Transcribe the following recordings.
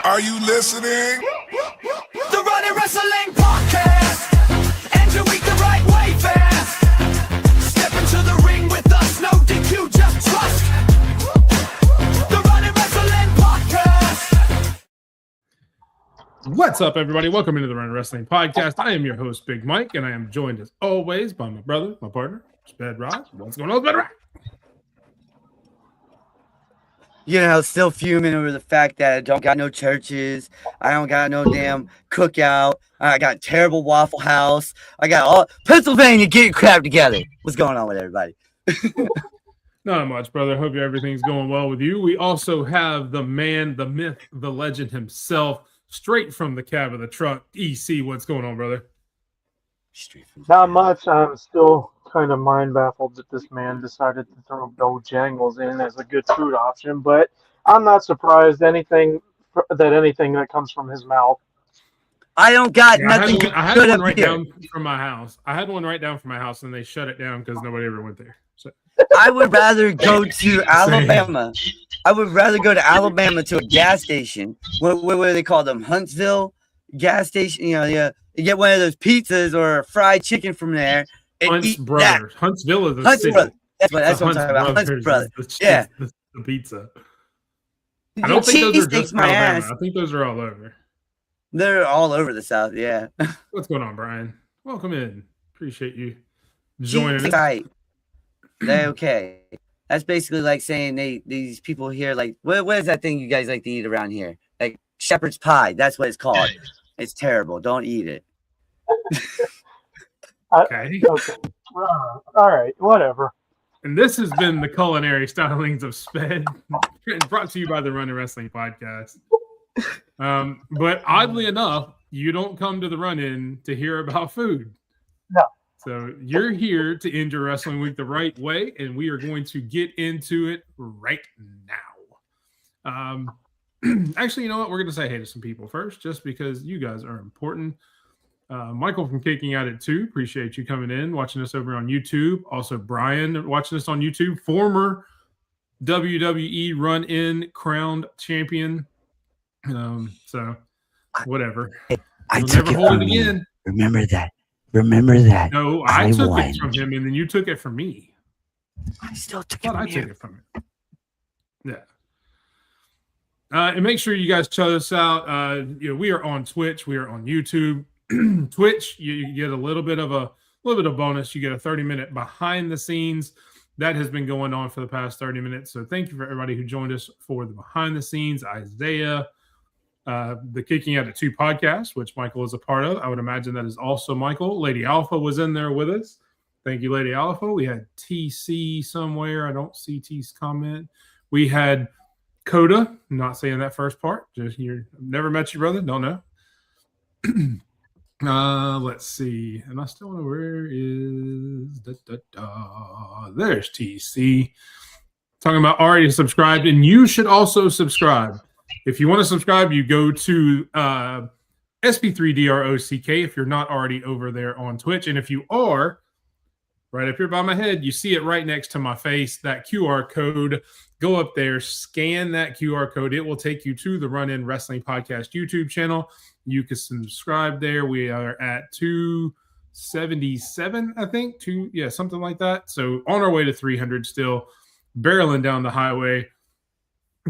Are you listening? The Running Wrestling Podcast. And you eat the right way fast. Step into the ring with us, no DQ, just trust. The Running Wrestling Podcast. What's up, everybody? Welcome into the Running Wrestling Podcast. I am your host, Big Mike, and I am joined as always by my brother, my partner, Sped Rod. What's going on, Sped Rod? You know, still fuming over the fact that I don't got no churches. I don't got no damn cookout. I got terrible Waffle House. I got all Pennsylvania. Get your crap together. What's going on with everybody? Not much, brother. Hope everything's going well with you. We also have the man, the myth, the legend himself, straight from the cab of the truck. EC, what's going on, brother? Not much. I'm still kind of mind baffled that this man decided to throw Bojangles in as a good food option, but I'm not surprised anything that comes from his mouth. I don't got Yeah, nothing I had good one up right here. down from my house. And they shut it down because nobody ever went there. So I would rather go to Alabama. I would rather go to Alabama to a gas station. What do they call them? Huntsville gas station. You know, yeah. You get one of those pizzas or a fried chicken from there. And Hunt's eat brother. that. Huntsville is a Hunts city. brother. That's what I'm Hunt's talking about. Hunt's Brothers brother. is Yeah. the pizza. I don't think those are just my Alabama. ass. I think those are all over. They're all over the South. Yeah. What's going on, Brian? Welcome in. Appreciate you joining us. Right. They're okay. That's basically like saying these people here, like, what is that thing you guys like to eat around here? Like shepherd's pie. That's what it's called. It's terrible. Don't eat it. Okay. Okay. All right. Whatever. And this has been the culinary stylings of Sped, brought to you by the Running Wrestling Podcast. But oddly enough, you don't come to the run-in to hear about food. No. So you're here to end your wrestling week the right way, and we are going to get into it right now. Actually, you know what? We're going to say hey to some people first, just because you guys are important. Michael from Kicking Out at 2, appreciate you coming in, watching us over on YouTube. Also, Brian watching us on YouTube, former WWE run-in crowned champion. So whatever. I You'll took never it hold from it you. again. Remember that. No, I took won. it from him, and then you took it from me. I still took it But from I took you. it from him. Yeah. And make sure you guys check us out. We are on Twitch. We are on YouTube. Twitch, you get a little bit of bonus. You get a 30-minute behind the scenes that has been going on for the past 30 minutes. So thank you for everybody who joined us for the behind the scenes. Isaiah, the Kicking Out at 2 podcast, which Michael is a part of. I would imagine that is also Michael. Lady Alpha was in there with us. Thank you, Lady Alpha. We had TC somewhere. I don't see T's comment. We had Coda. I'm not saying that first part. Just never met you, brother. Don't know. Let's see. And I still know where is there's TC. Talking about already subscribed, and you should also subscribe. If you want to subscribe, you go to SP3DROCK if you're not already over there on Twitch. And if you are, right up here by my head, you see it right next to my face, that QR code. Go up there, scan that QR code. It will take you to the Run-In Wrestling Podcast YouTube channel. You can subscribe there. We are at 277, I think. Something like that. So on our way to 300 still, barreling down the highway.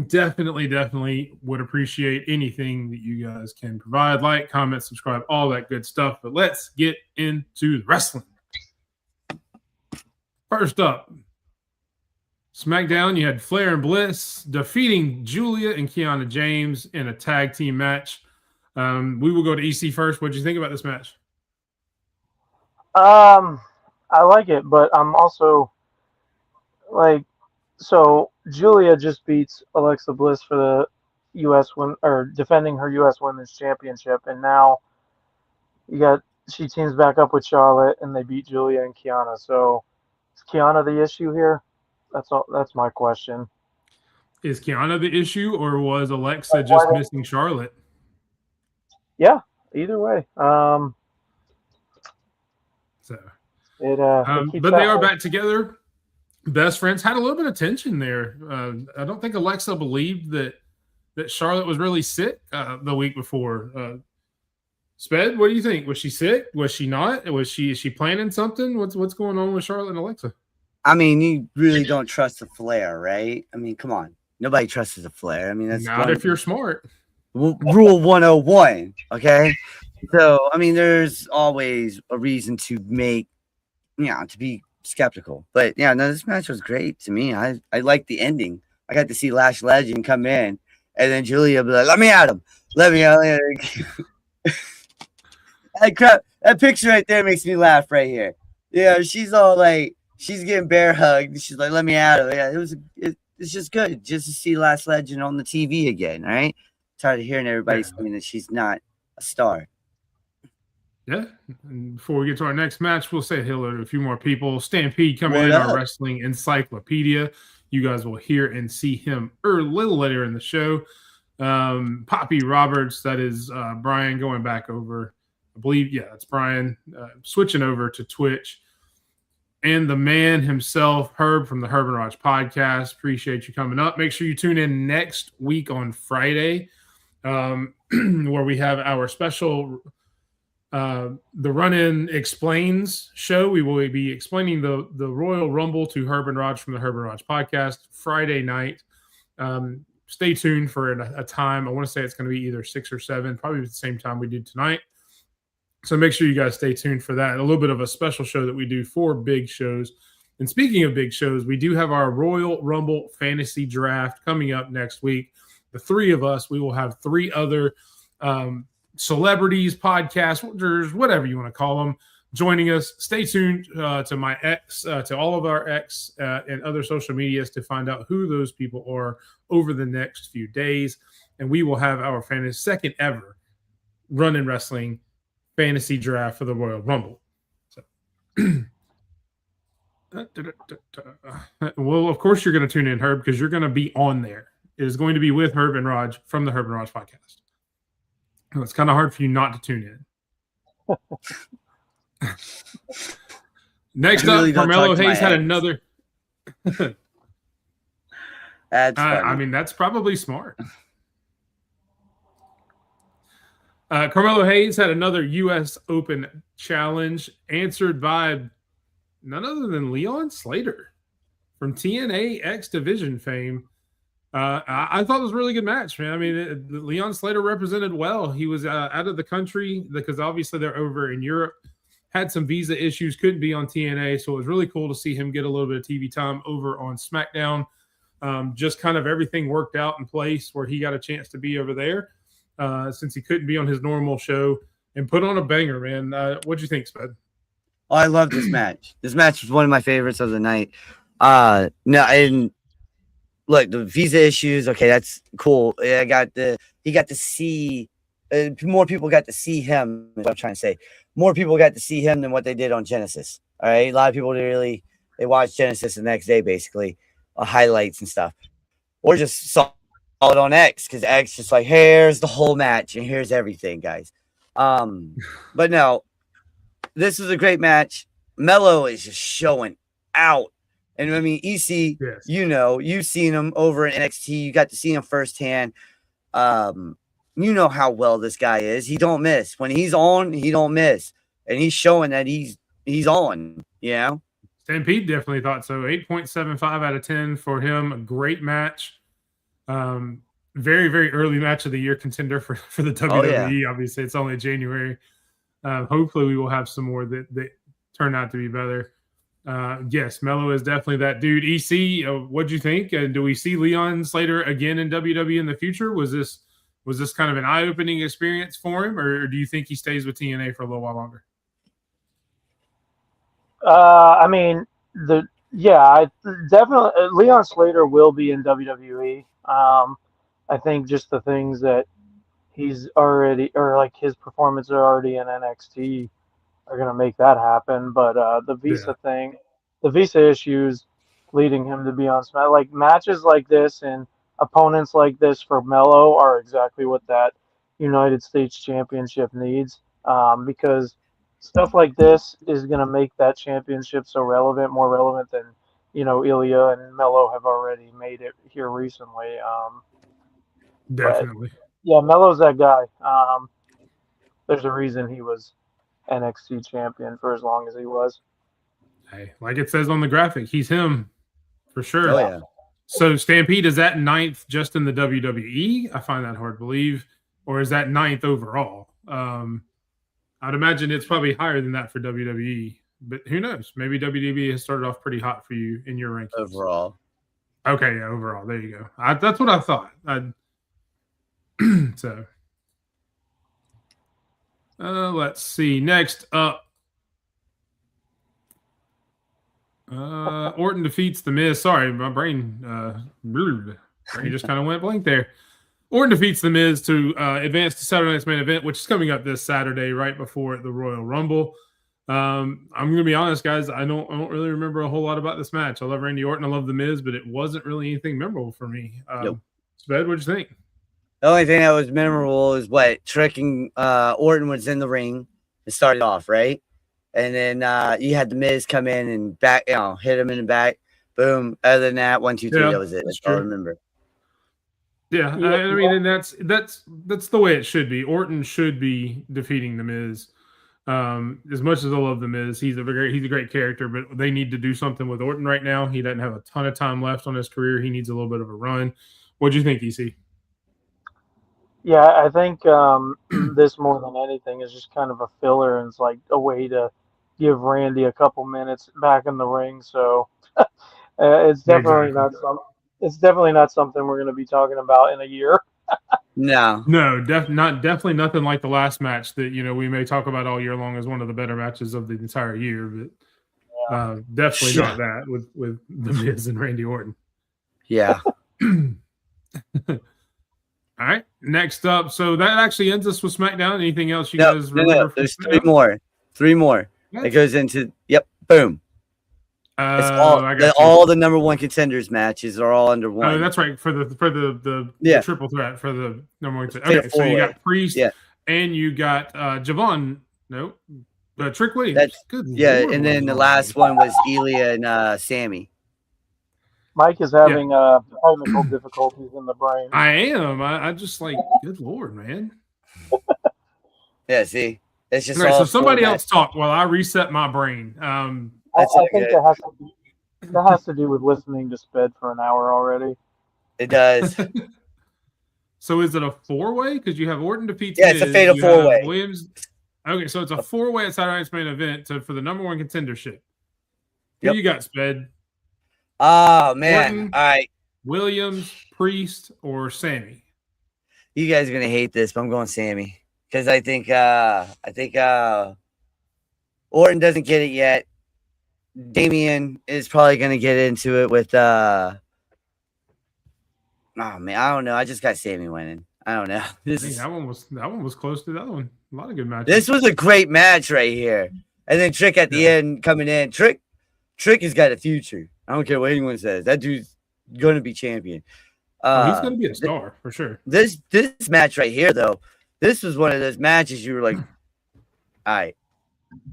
Definitely would appreciate anything that you guys can provide. Like, comment, subscribe, all that good stuff. But let's get into the wrestling. First up, SmackDown, you had Flair and Bliss defeating Julia and Kiana James in a tag team match. We will go to EC first. What did you think about this match? I like it, but I'm also like, so Julia just beats Alexa Bliss for the defending her U.S. Women's Championship, and now she teams back up with Charlotte, and they beat Julia and Kiana. So is Kiana the issue here? That's my question. Is Kiana the issue, or was Alexa just missing Charlotte? Yeah, either way. But they are back together. Best friends. Had a little bit of tension there. I don't think Alexa believed that that Charlotte was really sick the week before. Sped, what do you think? Was she sick? Was she not? Is she planning something? What's going on with Charlotte and Alexa? I mean, you really don't trust the Flair, right? I mean, come on. Nobody trusts the Flair. I mean, that's Not if you're smart. Rule 101. Okay. So, I mean, there's always a reason to make, to be skeptical. But yeah, no, this match was great to me. I liked the ending. I got to see Lash Legend come in, and then Julia be like, let me at him. Let me at him. That picture right there makes me laugh right here. Yeah, she's all like, she's getting bear hugged. She's like, let me at him. Yeah, it's just good just to see Lash Legend on the TV again, all right? Tired of hearing everybody saying that she's not a star. Yeah. And before we get to our next match, we'll say hello to a few more people. Stampede coming in, our wrestling encyclopedia. You guys will hear and see him a little later in the show. Poppy Roberts, that is Brian going back over. I believe, yeah, it's Brian switching over to Twitch. And the man himself, Herb from the Herb and Raj podcast. Appreciate you coming up. Make sure you tune in next week on Friday, where we have our special the Run-In Explains show. We will be explaining the Royal Rumble to Herb and Raj from the Herb and Raj podcast Friday night. Stay tuned for a time. I want to say it's going to be either 6 or 7, probably the same time we did tonight. So make sure you guys stay tuned for that. A little bit of a special show that we do for big shows. And speaking of big shows, we do have our Royal Rumble Fantasy Draft coming up next week. The 3 of us, we will have 3 other celebrities, podcasters, whatever you want to call them, joining us. Stay tuned to my X, to all of our X and other social medias to find out who those people are over the next few days. And we will have our second ever Run-In Wrestling Fantasy Draft for the Royal Rumble. So, well, of course you're going to tune in, Herb, because you're going to be on there. It is going to be with Herb and Raj from the Herb and Raj podcast. It's kind of hard for you not to tune in. Next up, Carmelo Hayes had another. I mean, that's probably smart. Carmelo Hayes had another U.S. Open challenge answered by none other than Leon Slater from TNA X Division fame. I thought it was a really good match, man. I mean, Leon Slater represented well. He was out of the country because obviously they're over in Europe. Had some visa issues, couldn't be on TNA, so it was really cool to see him get a little bit of TV time over on SmackDown. Just kind of everything worked out in place where he got a chance to be over there since he couldn't be on his normal show and put on a banger, man. What'd you think, Spud? Oh, I love this match. This match was one of my favorites of the night. No, and look, the visa issues. Okay, that's cool. He got to see more people got to see him. Is what I'm trying to say. More people got to see him than what they did on Genesis. All right, a lot of people they watched Genesis the next day, basically, highlights and stuff, or just saw it on X because X just like, here's the whole match and here's everything, guys. But no, this is a great match. Melo is just showing out. And I mean, EC, yes. You've seen him over in NXT. You got to see him firsthand. You know how well this guy is. He don't miss. When he's on, he don't miss. And he's showing that he's on, Stampede definitely thought so. 8.75 out of 10 for him. A great match. Very, very early match of the year contender for the WWE. Oh, yeah. Obviously, it's only January. Hopefully, we will have some more that turn out to be better. Yes, Melo is definitely that dude. EC, what'd you think? Do we see Leon Slater again in WWE in the future? Was this kind of an eye-opening experience for him, or do you think he stays with TNA for a little while longer? I mean, I definitely Leon Slater will be in WWE. I think just the things that he's already, or like his performance are already in NXT, are going to make that happen. But the visa thing, the visa issues leading him to be on SmackDown, like matches like this and opponents like this for Melo are exactly what that United States Championship needs, because stuff like this is going to make that championship so relevant, more relevant than, Ilya and Melo have already made it here recently. Definitely. Yeah, Melo's that guy. There's a reason he was NXT champion for as long as he was. Hey, like it says on the graphic, he's him for sure. Oh yeah. So Stampede, is that ninth just in the WWE? I find that hard to believe. Or is that ninth overall? I'd imagine it's probably higher than that for WWE. But who knows? Maybe WWE has started off pretty hot for you in your rankings. Overall. Okay, yeah, overall. There you go. That's what I thought. So let's see. Next up, Orton defeats The Miz. Sorry, my brain just kind of went blank there. Orton defeats The Miz to advance to Saturday Night's Main Event, which is coming up this Saturday, right before the Royal Rumble. I'm going to be honest, guys. I don't really remember a whole lot about this match. I love Randy Orton. I love The Miz, but it wasn't really anything memorable for me. Nope. Sped, what'd you think? The only thing that was memorable is what Trick and Orton was in the ring. It started off, right? And then you had The Miz come in and back, hit him in the back. Boom. Other than that, 1, 2, 3, that was it. That's all I remember. Yeah, I mean, and that's the way it should be. Orton should be defeating The Miz. As much as I love The Miz, he's a great character, but they need to do something with Orton right now. He doesn't have a ton of time left on his career. He needs a little bit of a run. What do you think, EC? Yeah, I think this more than anything is just kind of a filler, and it's like a way to give Randy a couple minutes back in the ring. So it's definitely not something we're going to be talking about in a year. No, definitely nothing like the last match that we may talk about all year long as one of the better matches of the entire year, but definitely not that with The Miz and Randy Orton. Yeah. All right, next up. So that actually ends us with SmackDown. Anything else you guys remember? No. There's three more. It goes into boom. It's all the number one contenders matches are all under one. Oh, that's right. For the triple threat for the number one contender. Okay, so you got Priest and you got Javon. No, Trick Williams. That's good. Yeah, Lord, and then the last one was Ilya and Sammy. Mike is having technical difficulties in the brain. I am. I just good Lord, man. Yeah, see, it's just so somebody else talk while I reset my brain. I think that has to do with listening to Sped for an hour already. It does. So is it a 4-way? Because you have Orton defeats. Yeah, it's a fatal 4-way. Williams. Okay, so it's a 4-way at Saturday Night's Main Event for the number one contendership. Who you got, Sped? Oh man! Orton, all right, Williams, Priest, or Sammy? You guys are gonna hate this, but I'm going Sammy because I think Orton doesn't get it yet. Damian is probably gonna get into it with oh man, I don't know. I just got Sammy winning. I don't know. That one was close to the other one. A lot of good matches. This was a great match right here, and then Trick at the end coming in. Trick has got a future. I don't care what anyone says. That dude's going to be champion. He's going to be a star for sure. This match right here, though, this was one of those matches you were like, all right,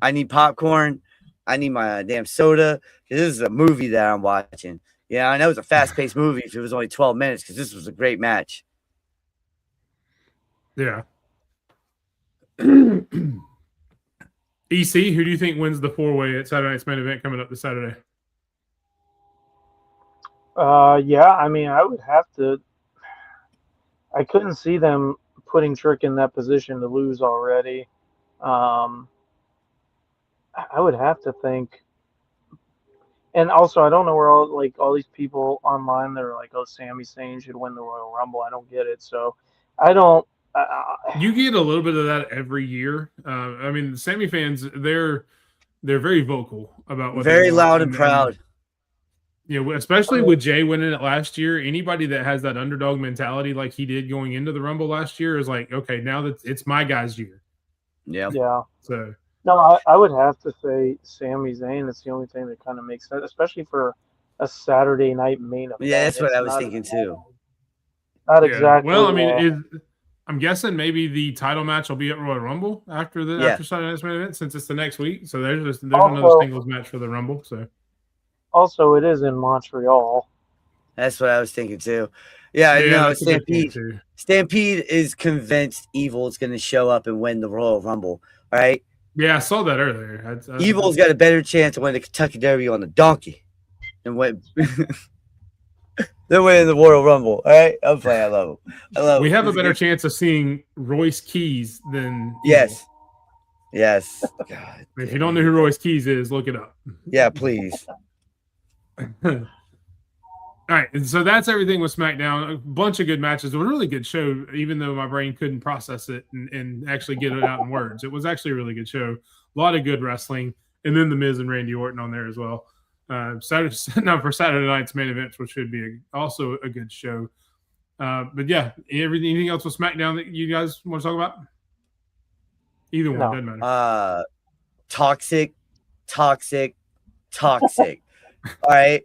I need popcorn. I need my damn soda. Because this is a movie that I'm watching. Yeah, I know it's a fast-paced movie if it was only 12 minutes because this was a great match. Yeah. EC, who do you think wins the 4-way at Saturday Night's Main Event coming up this Saturday? Yeah, I mean, I would have to. I couldn't see them putting Trick in that position to lose already. I would have to think. And also, I don't know where all these people online that are like, "Oh, Sami Zayn should win the Royal Rumble." I don't get it. So, I don't. You get a little bit of that every year. I mean, the Sami fans, they're very vocal about what very loud and proud. Especially with Jay winning it last year, anybody that has that underdog mentality like he did going into the Rumble last year is like, okay, now that it's my guy's year. Yeah. So no, I would have to say Sami Zayn. It's the only thing that kind of makes sense, especially for a Saturday night main event. Yeah, that's what I was thinking too. Not exactly. Well, I mean, I'm guessing maybe the title match will be at Royal Rumble after Saturday Night's Main Event since it's the next week. So there's another singles match for the Rumble. So. Also, it is in Montreal. That's what I was thinking too. Yeah, Stampede Stampede is convinced Evil is going to show up and win the Royal Rumble. All right. Yeah, I saw that earlier. Evil's got a better chance of winning the Kentucky Derby on the donkey than win. They're winning the Royal Rumble. All right. I'm playing. I love him. I love we him. have a He's better good. chance of seeing Royce Keys than Yes. Yes. God. If you don't know who Royce Keys is, look it up. Yeah, please. All right, and so that's everything with SmackDown. A bunch of good matches. A really good show, even though my brain couldn't process it and actually get it out in words. It was actually a really good show. A lot of good wrestling, and then The Miz and Randy Orton on there as well. For Saturday night's main events, which should be also a good show. But yeah, anything else with SmackDown that you guys want to talk about? Either one, doesn't matter. Toxic. All right.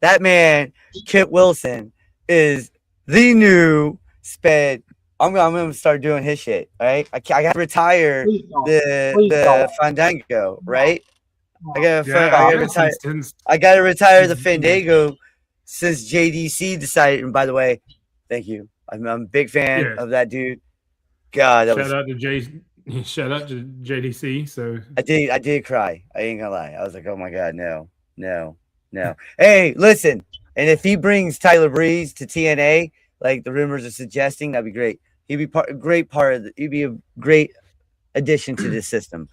That man, Kit Wilson, is the new Sped. I'm gonna start doing his shit. All right. I got to retire the Fandango. Right. I gotta retire the Fandango since JDC decided. And by the way, thank you. I'm a big fan of that dude. God, shout out to JDC. So I did cry. I ain't gonna lie. I was like, oh my god, no. Hey, listen, and if he brings Tyler Breeze to TNA, like the rumors are suggesting, that'd be great. He'd be he'd be a great addition to this system.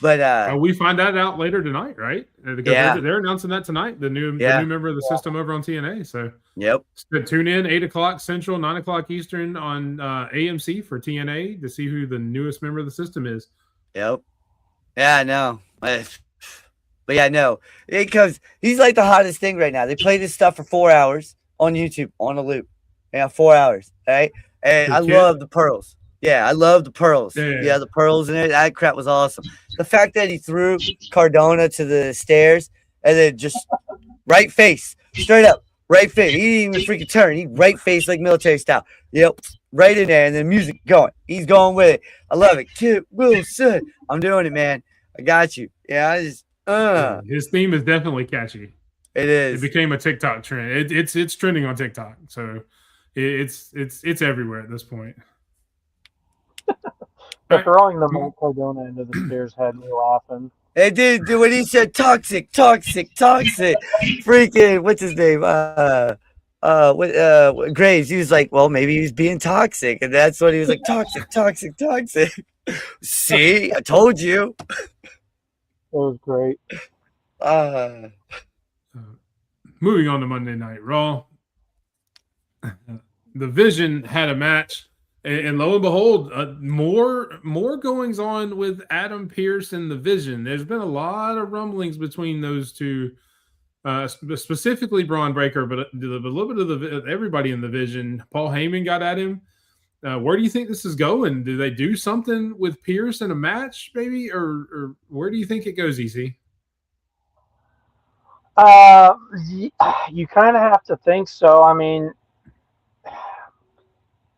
But we find that out later tonight, right? Because they're announcing that tonight. The new member of the system over on TNA. So tune in 8:00 Central, 9:00 Eastern on AMC for TNA to see who the newest member of the system is. Yep. Yeah, no. But yeah, no, because he's like the hottest thing right now. They play this stuff for 4 hours on YouTube on a loop. Yeah, 4 hours. Right. And I love the pearls. Yeah, I love the pearls. Yeah, the pearls in it. That crap was awesome. The fact that he threw Cardona to the stairs and then just right face, straight up, right face. He didn't even freaking turn. He right face like military style. Yep, right in there, and then music going. He's going with it. I love it. Kid Wilson. I'm doing it, man. I got you. Yeah, I just. His theme is definitely catchy. It is. It became a TikTok trend. It's trending on TikTok, so it's everywhere at this point. Throwing the Matt Cardona into the stairs had me laughing. It did when he said toxic. Freaking what's his name? Graves. He was like, well, maybe he's being toxic, and that's what he was like. Toxic. See, I told you. It was great. Moving on to Monday Night Raw. The Vision had a match, and lo and behold, more goings on with Adam Pearce and the Vision. There's been a lot of rumblings between those two, specifically Braun Breaker, but a little bit of everybody in the Vision. Paul Heyman got at him. Where do you think this is going? Do they do something with Pierce in a match, maybe, or where do you think it goes, EC? You kind of have to think so. I mean,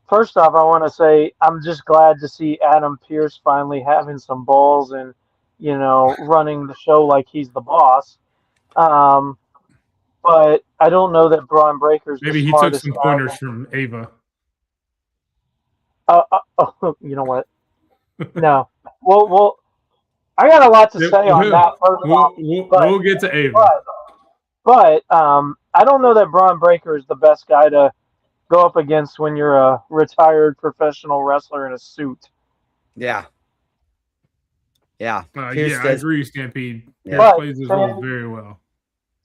first off, I want to say I'm just glad to see Adam Pearce finally having some balls and running the show like he's the boss. But I don't know that Braun Breaker's maybe he took some pointers from Ava. You know what? No. Well, I got a lot to say on that. We'll get to Ava. But I don't know that Braun Breaker is the best guy to go up against when you're a retired professional wrestler in a suit. Yeah. I agree, Stampede. Yeah. Plays his role very well.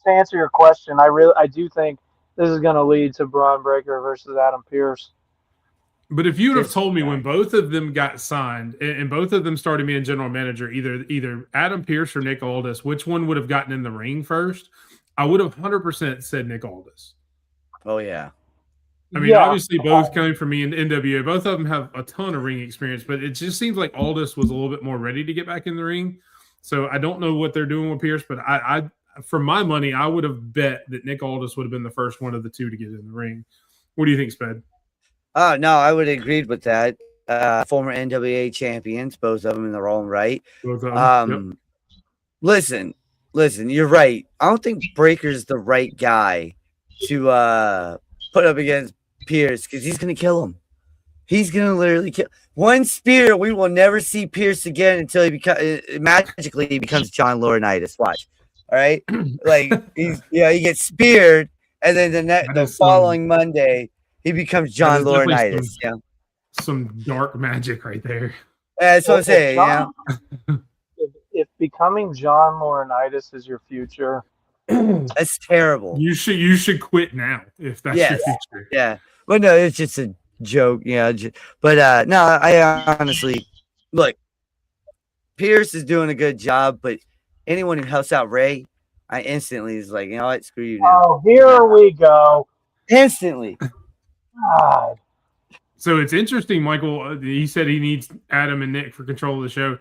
To answer your question, I do think this is going to lead to Braun Breaker versus Adam Pearce. But if you would have told me when both of them got signed and both of them started being general manager, either Adam Pearce or Nick Aldis, which one would have gotten in the ring first, I would have 100% said Nick Aldis. Oh, yeah. I mean, obviously both coming from me in NWA, both of them have a ton of ring experience, but it just seems like Aldis was a little bit more ready to get back in the ring. So I don't know what they're doing with Pearce, but I for my money, I would have bet that Nick Aldis would have been the first one of the two to get in the ring. What do you think, Sped? Oh, no, I would have agreed with that. Former NWA champions, both of them in their own right. Both of them. Listen, you're right. I don't think Breaker's the right guy to put up against Pierce because he's going to kill him. He's gonna literally kill one spear. We will never see Pierce again until he magically becomes John Laurinaitis. Watch, all right? Like he gets speared, and then the following Monday he becomes John Laurinaitis. Some dark magic right there. That's what I'm saying. If becoming John Laurinaitis is your future, that's terrible. You should quit now if that's your future. Yeah. Well, no, it's just a joke. But no, I honestly look. Pierce is doing a good job, but anyone who helps out Ray, I instantly is like, you know what, screw you now. Oh, here we go. Instantly. God. So it's interesting, Michael. He said he needs Adam and Nick for control of the show.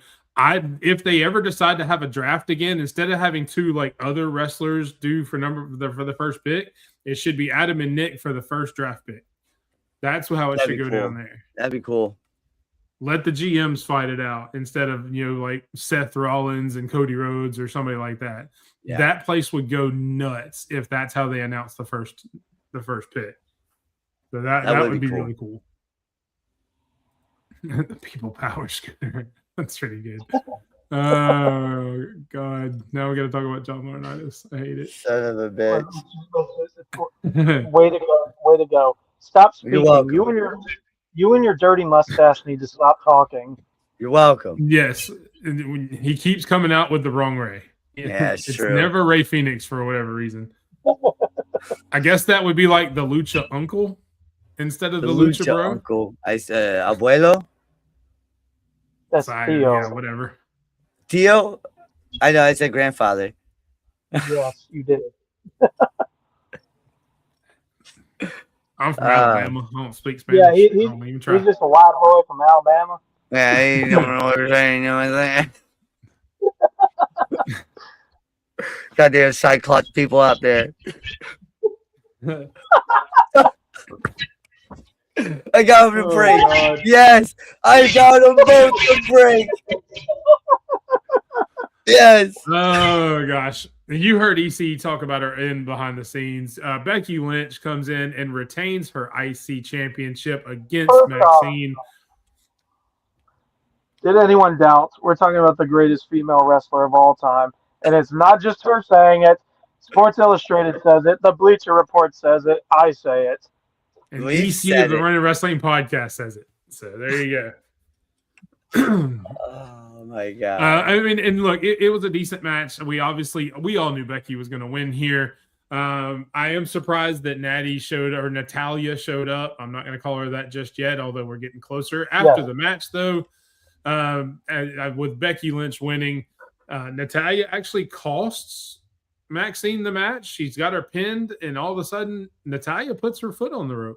If they ever decide to have a draft again, instead of having two like other wrestlers do for the first pick, it should be Adam and Nick for the first draft pick. That's how it should go down there. That'd be cool. Let the GMs fight it out instead of like Seth Rollins and Cody Rhodes or somebody like that. Yeah. That place would go nuts if that's how they announce the first pick. So that would be really cool. The people power scooter. That's pretty good. Oh God! Now we got to talk about John Laurinaitis. I hate it. Son of a bitch. Way to go! Stop speaking. You and your dirty mustache need to stop talking. You're welcome. Yes, he keeps coming out with the wrong Ray. Yeah, it's true. Never Ray Phoenix for whatever reason. I guess that would be like the Lucha Uncle instead of the Lucha Bro. Uncle. I said Abuelo. That's Theo. Yeah, whatever. Theo? I know, I said grandfather. Yes, you did. I'm from Alabama. I don't speak Spanish. Yeah, he's just a white boy from Alabama. Yeah, he don't know what you're saying. You know what I'm saying? Goddamn Cyclops people out there. I got him to break. God. Yes, I got them both to break. Yes. Oh gosh, you heard EC talk about her in behind the scenes. Becky Lynch comes in and retains her IC championship against Maxine. Did anyone doubt? We're talking about the greatest female wrestler of all time, and it's not just her saying it. Sports Illustrated says it. The Bleacher Report says it. I say it. And EC of the Running Wrestling Podcast says it. So there you go. Oh my God. I mean, and look, it was a decent match. We all knew Becky was going to win here. I am surprised that Natalia showed up. I'm not going to call her that just yet, although we're getting closer. After the match, though, with Becky Lynch winning, Natalia actually costs Maxine the match. She's got her pinned, and all of a sudden, Natalia puts her foot on the rope.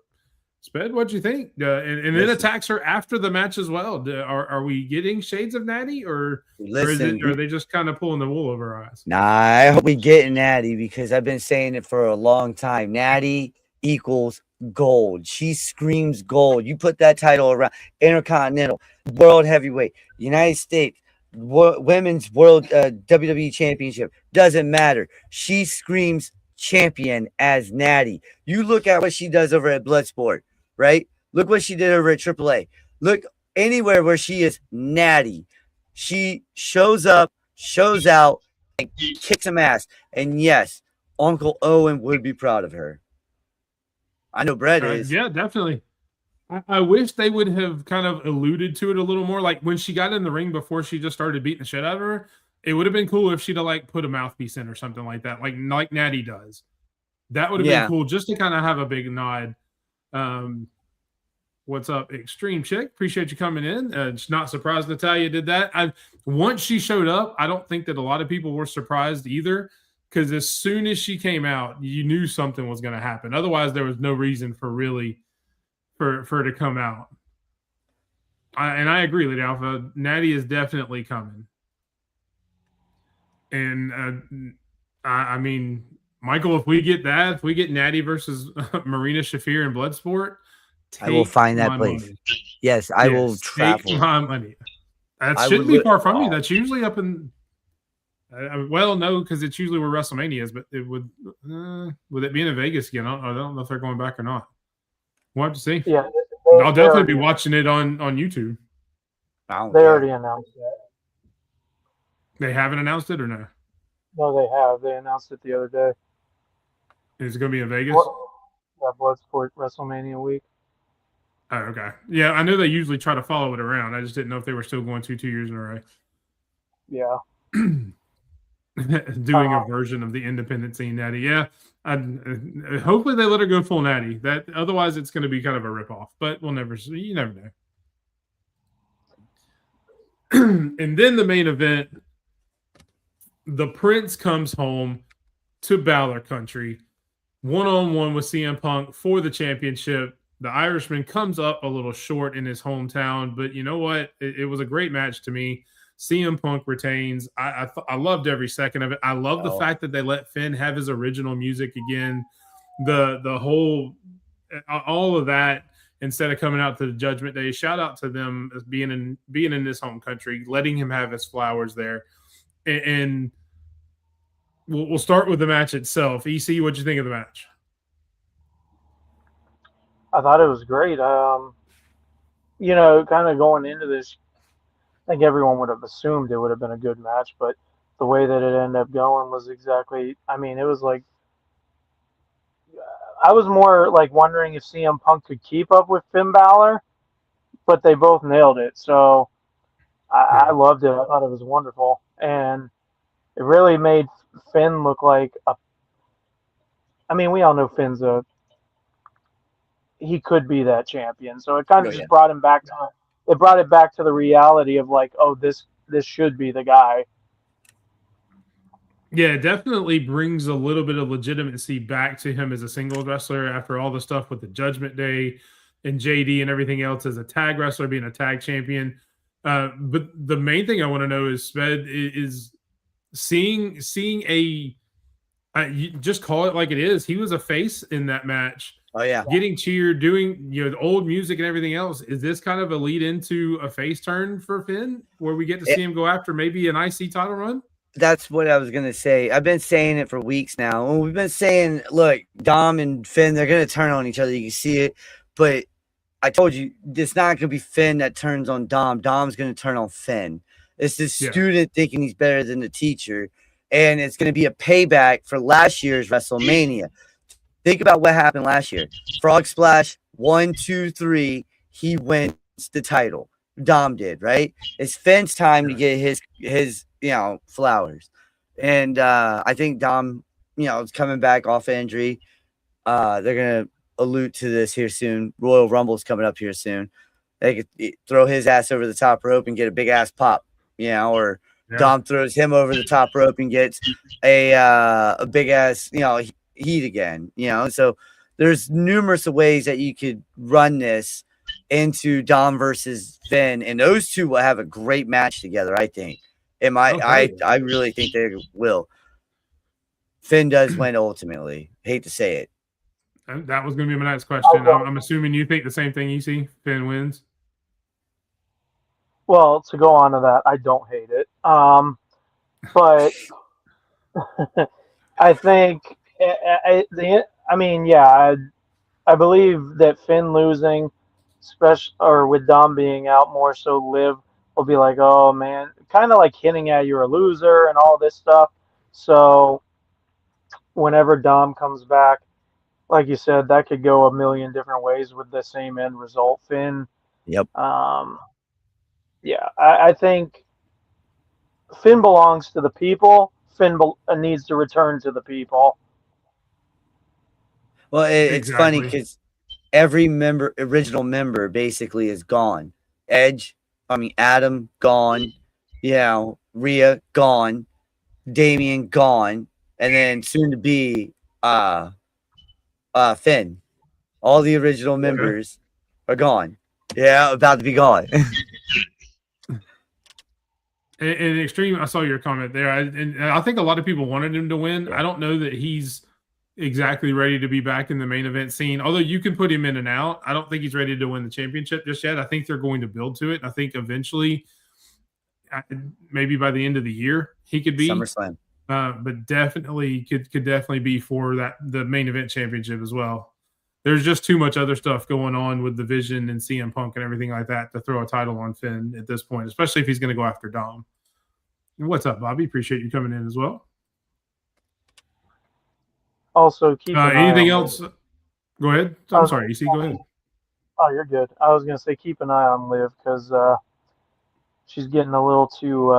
Sped, what'd you think? And then attacks her after the match as well. Are we getting shades of Natty, or are they just kind of pulling the wool over our eyes? Nah, I hope we get Natty, because I've been saying it for a long time. Natty equals gold. She screams gold. You put that title around Intercontinental, World Heavyweight, United States, Women's World WWE Championship. Doesn't matter. She screams champion as Natty. You look at what she does over at Bloodsport, right? Look what she did over at AAA. Look anywhere where she is Natty. She shows up, shows out, and kicks some ass. And yes, Uncle Owen would be proud of her. I know Brett is. Yeah, definitely. I wish they would have kind of alluded to it a little more. Like when she got in the ring before she just started beating the shit out of her, it would have been cool if she'd have like put a mouthpiece in or something like that, like Natty does. That would have been cool, just to kind of have a big nod. What's up, Extreme Chick? Appreciate you coming in. Just not surprised Natalia did that. Once she showed up, I don't think that a lot of people were surprised either, because as soon as she came out, you knew something was going to happen. Otherwise, there was no reason for her to come out. And I agree, Lady Alpha. Natty is definitely coming. And I mean, Michael, if we get Natty versus Marina Shafir in Bloodsport, I will find that place. Money. Yes, I will travel. Take my money. That shouldn't be far from you. That's usually up in. Well, no, because it's usually where WrestleMania is. But it would it be in Vegas again? I don't know if they're going back or not. We'll have to see. Yeah, I'll definitely be watching it on YouTube. They already announced it. They haven't announced it or no? No, they have. They announced it the other day. Is it going to be in Vegas? Bloodsport WrestleMania week. Oh, okay. Yeah, I know they usually try to follow it around. I just didn't know if they were still going 2 years in a row. Yeah. Doing a version of the independent scene natty. Yeah. Hopefully they let her go full natty. That otherwise it's going to be kind of a ripoff, but we'll never see. You never know. And then the main event, the Prince comes home to Balor Country, one-on-one with CM Punk for the championship. The Irishman comes up a little short in his hometown, but you know what? It was a great match to me. CM Punk retains. I loved every second of it. I love the fact that they let Finn have his original music again. The whole, all of that, instead of coming out to the Judgment Day. Shout out to them as being in this home country, letting him have his flowers there. And we'll start with the match itself. EC, what'd you think of the match? I thought it was great. You know, kind of going into this, I think everyone would have assumed it would have been a good match, but the way that it ended up going was exactly, I mean, it was like, I was more like wondering if CM Punk could keep up with Finn Balor, but they both nailed it. So I loved it. I thought it was wonderful. And it really made Finn look like I mean, we all know Finn's he could be that champion. So it kind of just brought him back to it brought it back to the reality of like, oh, this should be the guy. Yeah, it definitely brings a little bit of legitimacy back to him as a singles wrestler after all the stuff with the Judgment Day and JD and everything else as a tag wrestler, being a tag champion. But the main thing I want to know is, Sped, is seeing you just call it like it is. He was a face in that match. Oh yeah, getting cheered, doing the old music and everything else. Is this kind of a lead into a face turn for Finn, where we get to see him go after maybe an IC title run? That's what I was gonna say. I've been saying it for weeks now. And we've been saying, look, Dom and Finn, they're gonna turn on each other. You can see it, but I told you, it's not gonna be Finn that turns on Dom. Dom's gonna turn on Finn. It's the student thinking he's better than the teacher, and it's gonna be a payback for last year's WrestleMania. Think about what happened last year. Frog Splash, 1, 2, 3. He wins the title. Dom did, right? It's Finn's time to get his flowers. And I think Dom, is coming back off injury. They're gonna allude to this here soon. Royal Rumble's coming up here soon. They could throw his ass over the top rope and get a big ass pop, or Dom throws him over the top rope and gets a big ass, heat again, so there's numerous ways that you could run this into Dom versus Finn, and those two will have a great match together. I think I really think they will. Finn does win ultimately. Hate to say it. That was going to be my next question. I'm assuming you think the same thing. You see Finn wins. Well, to go on to that, I don't hate it, but I think I believe that Finn losing, or with Dom being out more so, Liv will be like, oh man, kind of like hinting at you're a loser and all this stuff. So whenever Dom comes back, like you said, that could go a million different ways with the same end result. Finn. Yep. I think Finn belongs to the people. Finn needs to return to the people. Well, it's funny because every original member basically is gone. Adam gone, Rhea gone, Damian gone, and then soon to be Finn. All the original members are gone. Yeah, about to be gone. And Extreme, I saw your comment there. And I think a lot of people wanted him to win. I don't know that he's exactly ready to be back in the main event scene. Although you can put him in and out, I don't think he's ready to win the championship just yet. I think they're going to build to it. I think eventually, maybe by the end of the year, he could be SummerSlam. But definitely could definitely be for the main event championship as well. there's just too much other stuff going on with the Vision and CM Punk and everything like that to throw a title on Finn at this point, especially if he's going to go after Dom. And what's up, Bobby? Appreciate you coming in as well. Also, keep an eye anything on else? Go ahead. I'm sorry, EC. Go ahead. Oh, you're good. I was gonna say keep an eye on Liv because she's getting a little too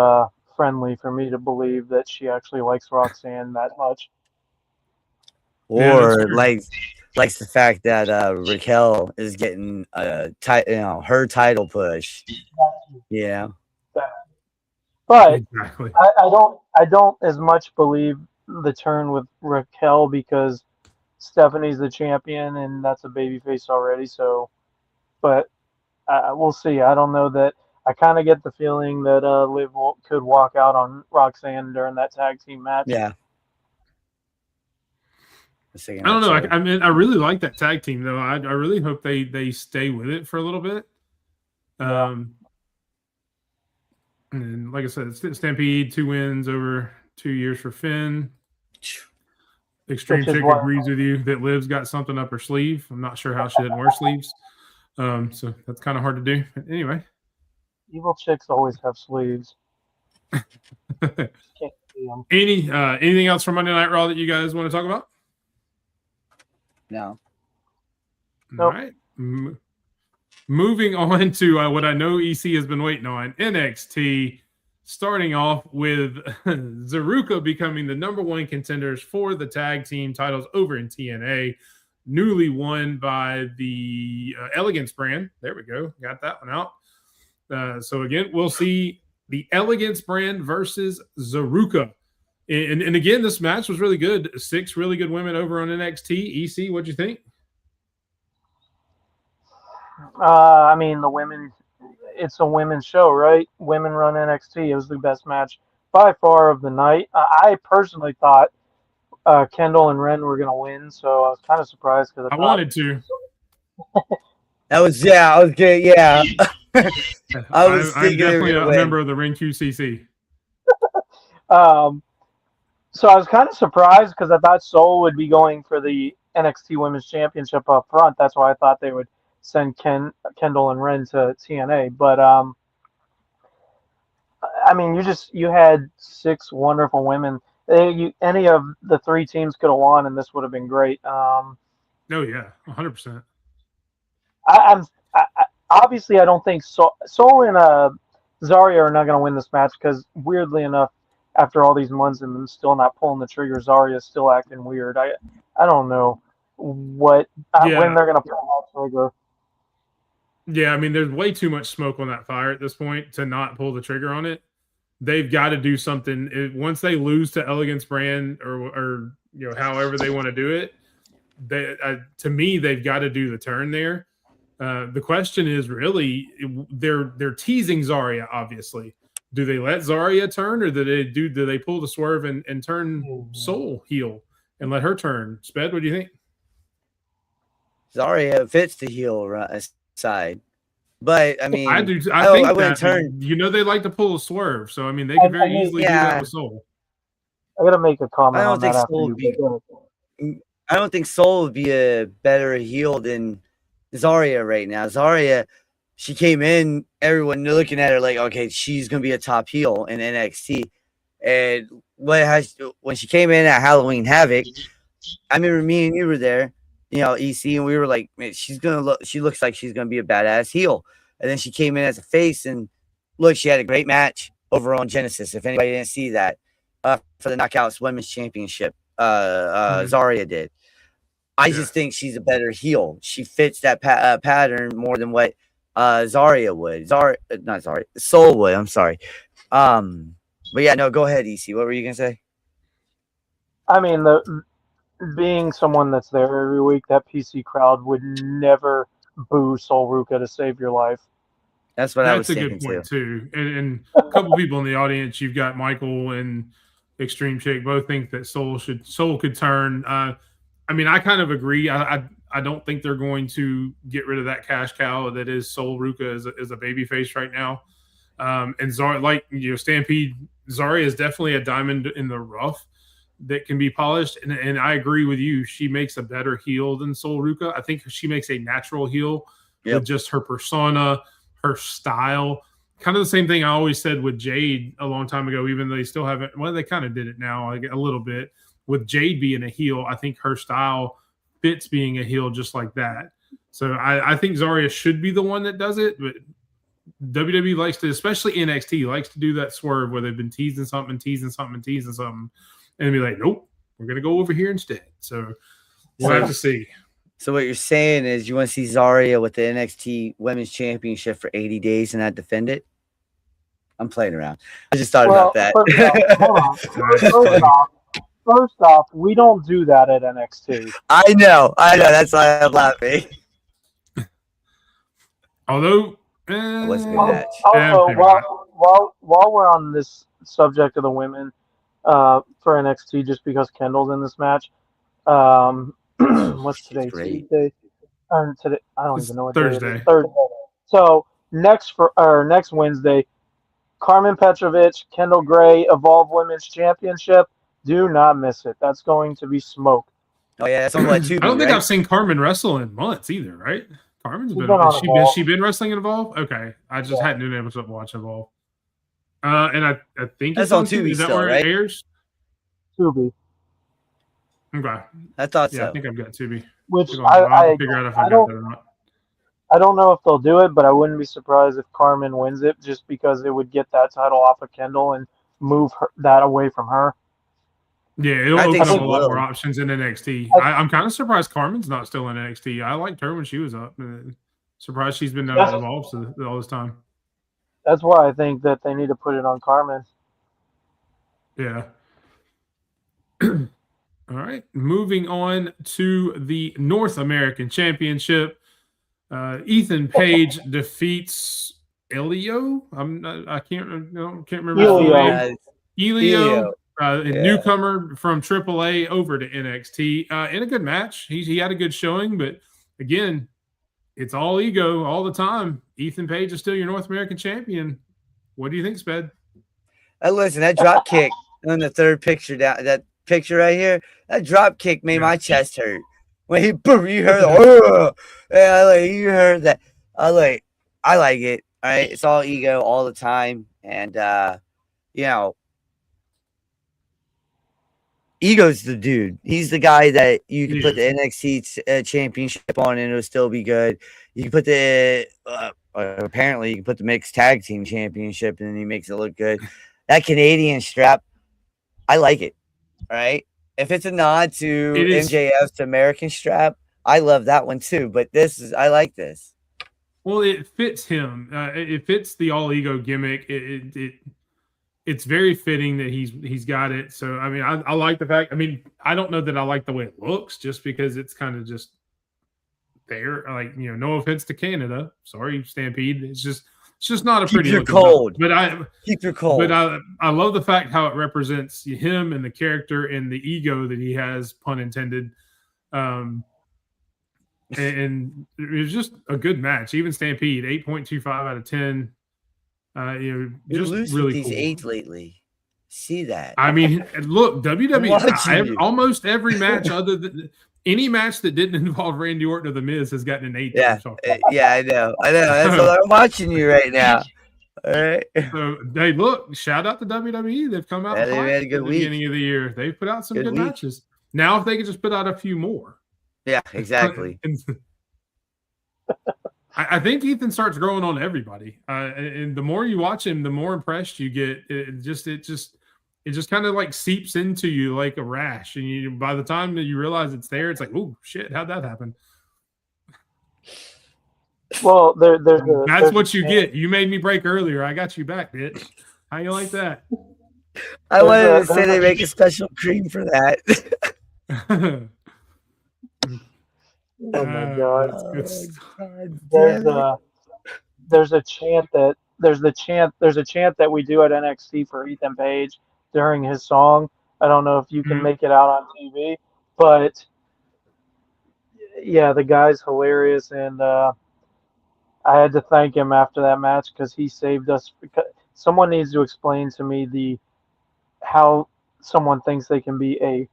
friendly for me to believe that she actually likes Roxanne that much. Or likes the fact that Raquel is getting her title push. Yeah. But exactly. I don't as much believe the turn with Raquel because Stephanie's the champion and that's a babyface already. So, but we'll see. I don't know that. I kind of get the feeling that Liv could walk out on Roxanne during that tag team match. Yeah. I don't know. I mean, I really like that tag team though. I really hope they stay with it for a little bit. And like I said, Stampede 2 wins over 2 years for Finn. Extreme Chick agrees with you that Liv's got something up her sleeve. I'm not sure how she didn't wear sleeves. So that's kind of hard to do. But anyway. Evil chicks always have sleeves. Can't see them. Anything else from Monday Night Raw that you guys want to talk about? No. Nope. All right. Moving on to what I know EC has been waiting on, NXT, starting off with Zaruka becoming the #1 contenders for the tag team titles over in TNA, newly won by the Elegance brand. There we go. Got that one out. So again, we'll see the Elegance brand versus Zaruka. And again, this match was really good. 6 really good women over on NXT. EC, what'd you think? I mean, the women, it's a women's show, right? Women run NXT. It was the best match by far of the night. I personally thought Kendall and Ren were going to win, so I was kind of surprised because I wanted to. I was good. Yeah. I'm definitely a member of the Ring QCC. So I was kind of surprised because I thought Soul would be going for the NXT Women's Championship up front. That's why I thought they would send Kendall and Ren to TNA. But I mean, you had 6 wonderful women. Any of the 3 teams could have won, and this would have been great. Oh yeah, 100%. Obviously I don't think Soul and Zarya are not going to win this match because weirdly enough, after all these months and them still not pulling the trigger, Zarya is still acting weird. I don't know when they're going to pull that trigger. Yeah, I mean, there's way too much smoke on that fire at this point to not pull the trigger on it. They've got to do something. Once they lose to Elegance brand or however they want to do it, to me, they've got to do the turn there. The question is really, they're teasing Zarya, obviously. Do they let Zarya turn, or do they pull the swerve and turn Soul heel and let her turn? Sped, what do you think? Zarya fits the heel side, but I mean, I do. I think that turn. They like to pull a swerve, so I mean, they could very easily do that with Soul. I gotta make a comment. I don't think Soul would be a better heel than Zarya right now. Zarya, she came in, everyone looking at her like, okay, she's gonna be a top heel in NXT. And when she came in at Halloween Havoc, I remember me and you were there, EC, and we were like, man, she looks like she's gonna be a badass heel. And then she came in as a face, and look, she had a great match over on Genesis. If anybody didn't see that, for the Knockouts Women's Championship, Zarya did. I just think she's a better heel. She fits that pattern more than what Zarya would. Soul would. I'm sorry. But yeah, no, go ahead, EC. What were you gonna say? I mean, being someone that's there every week, that PC crowd would never boo Soul Ruka to save your life. That's what I was thinking. That's a good point too. And a couple people in the audience, you've got Michael and Extreme Chick, both think that Soul could turn. I mean, I kind of agree. I don't think they're going to get rid of that cash cow that is Soul Ruka as a baby face right now. And Stampede, Zarya is definitely a diamond in the rough. that can be polished. And I agree with you. She makes a better heel than Sol Ruca. I think she makes a natural heel with just her persona, her style. Kind of the same thing I always said with Jade a long time ago, even though they still haven't. Well, they kind of did it now, like a little bit. With Jade being a heel, I think her style fits being a heel just like that. So I think Zarya should be the one that does it, but WWE likes to, especially NXT, likes to do that swerve where they've been teasing something, and be like, nope, we're going to go over here instead. So we'll have to see. So what you're saying is you want to see Zarya with the NXT Women's Championship for 80 days and not defend it? I'm playing around. I just thought about that. First off, we don't do that at NXT. I know. That's why I'm laughing. Although, it was a good match. Also, while we're on this subject of the women for NXT, just because Kendall's in this match, what's today? Tuesday. Today, I don't even know what Thursday. day it is. Thursday. So next Wednesday, Carmen Petrovic, Kendall Gray, Evolve Women's Championship. Do not miss it. That's going to be smoke. Oh yeah, that's on what, Tubi, I don't think right? I've seen Carmen wrestle in months either, right? Carmen's been. Has she been wrestling in Evolve? Okay, I just hadn't been able to watch Evolve. And I think that's on Tubi. Is that still, where right? it airs? Tubi. Okay. I thought so. so. I think I've got Tubi. Which I'll figure out if I got that or not. I don't know if they'll do it, but I wouldn't be surprised if Carmen wins it, just because it would get that title off of Kendall and move that away from her. Yeah, it'll open up a lot more options in NXT. I'm kind of surprised Carmen's not still in NXT. I liked her when she was up. Surprised she's been involved all this time. That's why I think that they need to put it on Carmen. Yeah. All right. Moving on to the North American Championship. Ethan Page defeats Elio. I can't remember his name. Elio. Newcomer from AAA over to NXT in a good match. He had a good showing, but again, it's all ego all the time. Ethan Page is still your North American champion. What do you think, Sped? Listen, that drop kick on the third picture down, that picture right here, that drop kick made my chest hurt. When he boom, you heard you heard that. I like it. All right, it's all ego all the time, and Ego's the dude. He's the guy that you can put the NXT championship on and it'll still be good. You can put the apparently you can put the mixed tag team championship and then he makes it look good. That Canadian strap, I like it. All right. If it's a nod to MJF's American strap, I love that one too. But I like this. Well, it fits him. It fits the all ego gimmick. It's very fitting that he's got it. So, I mean, I like the fact. I mean, I don't know that I like the way it looks just because it's kind of just there. Like, no offense to Canada. Sorry, Stampede. It's just not a pretty looking cold. Keep your cold. But I love the fact how it represents him and the character and the ego that he has, pun intended. And it was just a good match. Even Stampede, 8.25 out of 10. Just really these cool. 8 lately. See that? I mean, look, WWE. Almost every match, other than any match that didn't involve Randy Orton or The Miz, has gotten an 8. Yeah, I know. That's what I'm watching you right now. All right. So they look. Shout out to WWE. They've come out. They've had a good week. Beginning of the year, they've put out some good matches. Now, if they could just put out a few more. Yeah, exactly. I think Ethan starts growing on everybody, and the more you watch him, the more impressed you get. It just kind of like seeps into you like a rash, and by the time that you realize it's there, it's like, oh shit, how'd that happen? Well, that's what you get. You made me break earlier. I got you back, bitch. How you like that? I wanted to say they make a special cream for that. Oh my god! There's a chant that we do at NXT for Ethan Page during his song. I don't know if you can make it out on TV, but yeah, the guy's hilarious, and I had to thank him after that match because he saved us. Because someone needs to explain to me how someone thinks they can be a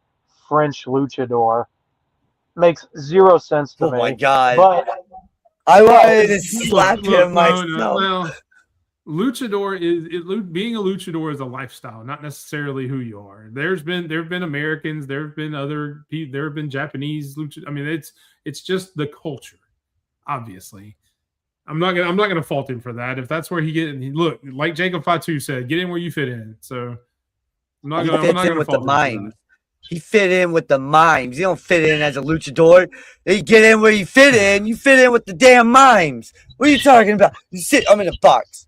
French luchador. Makes zero sense to Oh me. my God. But I wanted to slap him myself. well, luchador being a luchador is a lifestyle, not necessarily who you are. There have been Americans, there have been Japanese luchador. I mean, it's just the culture. Obviously, I'm not gonna fault him for that. If that's where look, like Jacob Fatu said, get in where you fit in. So I'm not gonna fault him for that. He fit in with the mimes. You don't fit in as a luchador. You get in where you fit in. You fit in with the damn mimes. What are you talking about? I'm in a box.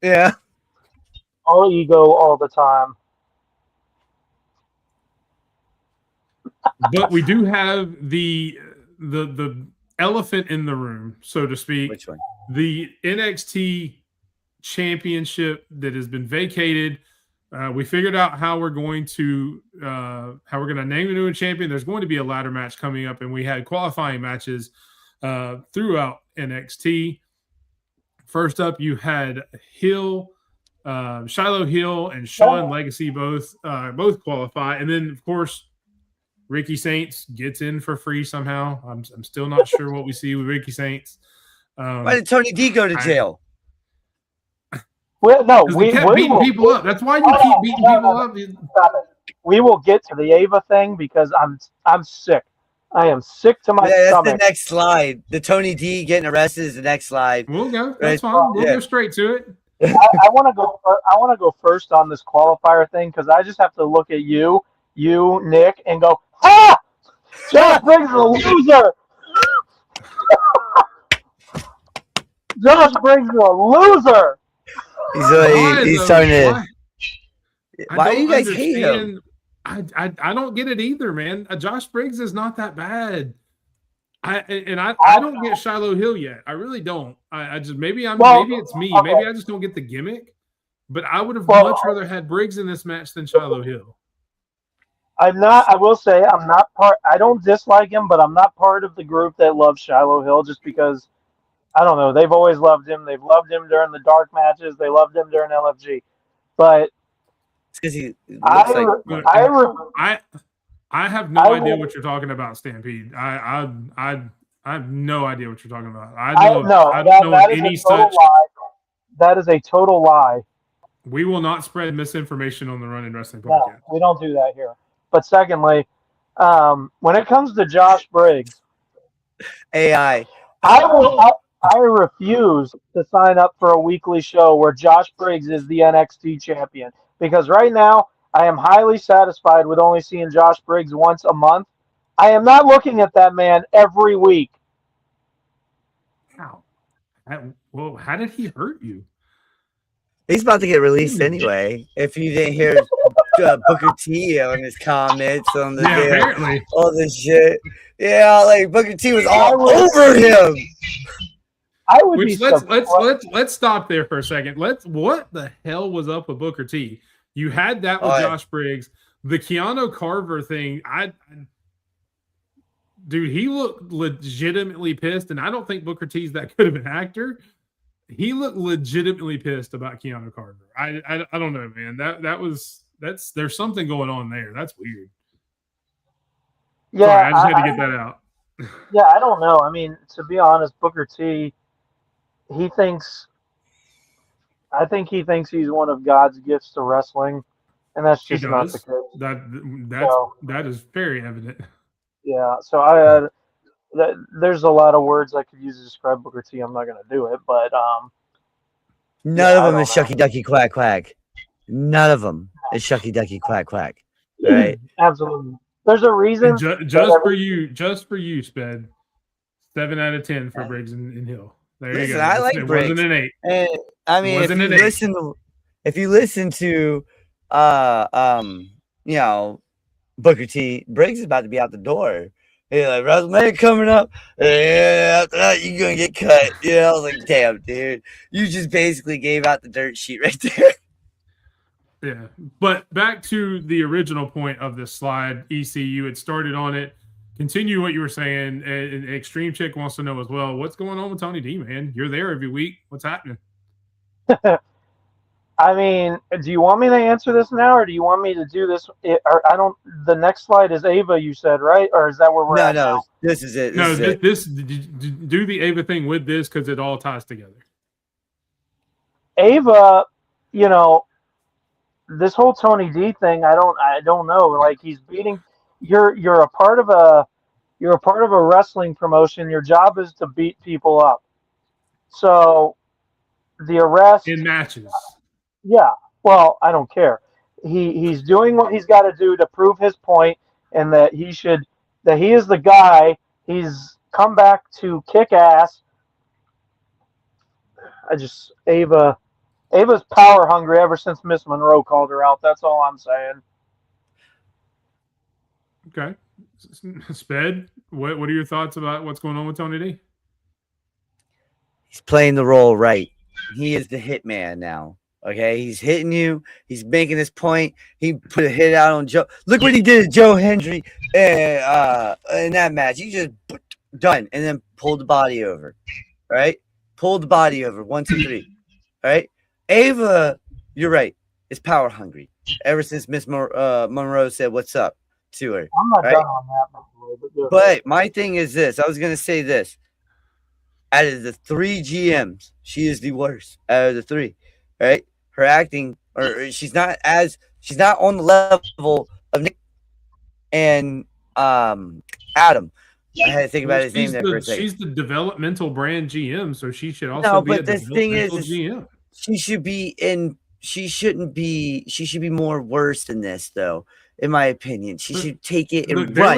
Yeah. all ego all the time. But we do have the elephant in the room, so to speak. Which one? The NXT championship that has been vacated. We figured out how we're going to name the new champion. There's going to be a ladder match coming up, and we had qualifying matches throughout NXT. First up, you had Shiloh Hill and Shawn Legacy both qualify, and then of course Ricky Saints gets in for free somehow. I'm still not sure what we see with Ricky Saints. Why did Tony D go to jail? We kept beating people up. That's why you keep beating people up. We will get to the Ava thing because I'm sick. I am sick to my stomach. That's the next slide. The Tony D getting arrested is the next slide. We'll go. That's fine. We'll go straight to it. I want to go. I want to go first on this qualifier thing because I just have to look at you, Nick, and go, ah! Josh Briggs is a loser. Josh Briggs is a loser. He's starting to. Why do you guys hate him? I don't get it either, man. Josh Briggs is not that bad. I don't get Shiloh Hill yet. I really don't. I just maybe it's me. Okay. Maybe I just don't get the gimmick. But I would have much rather had Briggs in this match than Shiloh Hill. I will say I'm not part. I don't dislike him, but I'm not part of the group that loves Shiloh Hill just because. I don't know. They've always loved him. They've loved him during the dark matches. They loved him during LFG. But because he I have no idea what you're talking about, Stampede. I have no idea what you're talking about. I don't know any such. That is a total lie. We will not spread misinformation on the Running Wrestling Podcast. No, we don't do that here. But secondly, when it comes to Josh Briggs, AI, I refuse to sign up for a weekly show where Josh Briggs is the NXT champion because right now I am highly satisfied with only seeing Josh Briggs once a month. I am not looking at that man every week. How? Well, how did he hurt you? He's about to get released anyway. If you didn't hear Booker T on his comments on the all this shit, like Booker T was all over him. Let's stop there for a second. What the hell was up with Booker T? You had that with Josh Briggs, the Keanu Carver thing. Dude, he looked legitimately pissed, and I don't think Booker T's that good of an actor. He looked legitimately pissed about Keanu Carver. I don't know, man. There's something going on there. That's weird. Yeah, sorry, I just had to get that out. Yeah, I don't know. I mean, to be honest, Booker T. I think he thinks he's one of God's gifts to wrestling, and that's just not the case. That is very evident. Yeah, so there's a lot of words I could use to describe Booker T. I'm not going to do it, but none of them is shucky ducky quack quack. None of them is shucky ducky quack quack. Right? Absolutely. There's a reason. Just for you, Sped. 7 out of 10 for Briggs and Hill. There you go. I like Briggs. Wasn't an 8. And, I mean, if you listen to Booker T, Briggs is about to be out the door. He's like, WrestleMania coming up. After that, you're going to get cut. I was like, damn, dude. You just basically gave out the dirt sheet right there. Yeah. But back to the original point of this slide, ECU had started on it. Continue what you were saying. And Extreme Chick wants to know as well, what's going on with Tony D, man? You're there every week. What's happening? I mean, do you want me to answer this now, or do you want me to do this? Or I don't. The next slide is Ava. You said right, or is that where we're No, at no, now? this is it. This No, is it. do the Ava thing with this because it all ties together. Ava, you know, this whole Tony D thing. I don't know. Like he's beating. You're a part of a. You're a part of a wrestling promotion. Your job is to beat people up. So the arrest. In matches. Yeah. Well, I don't care. He's doing what he's got to do to prove his point, and that he is the guy. He's come back to kick ass. Ava's power hungry ever since Miss Monroe called her out. That's all I'm saying. Okay. Sped, what are your thoughts about what's going on with Tony D? He's playing the role right. He is the hitman now. Okay, he's hitting you. He's making his point. He put a hit out on Joe. Look what he did to Joe Hendry in that match. He just done and then pulled the body over. All right, pulled the body over. 1, 2, 3. All right, Ava, you're right. Is power hungry. Ever since Miss Monroe said what's up to her. I'm not right? done on that. But my thing is this. I was gonna say this. Out of the 3 GMs, she is the worst out of the 3. Right? Her acting, or she's not on the level of Nick and Adam. I had to think about his name there for a second. She's the developmental brand GM, so she should also No, be but a the thing developmental is, GM. she should be in. She shouldn't be. She should be more worse than this, though. In my opinion, she should take it and Look, run.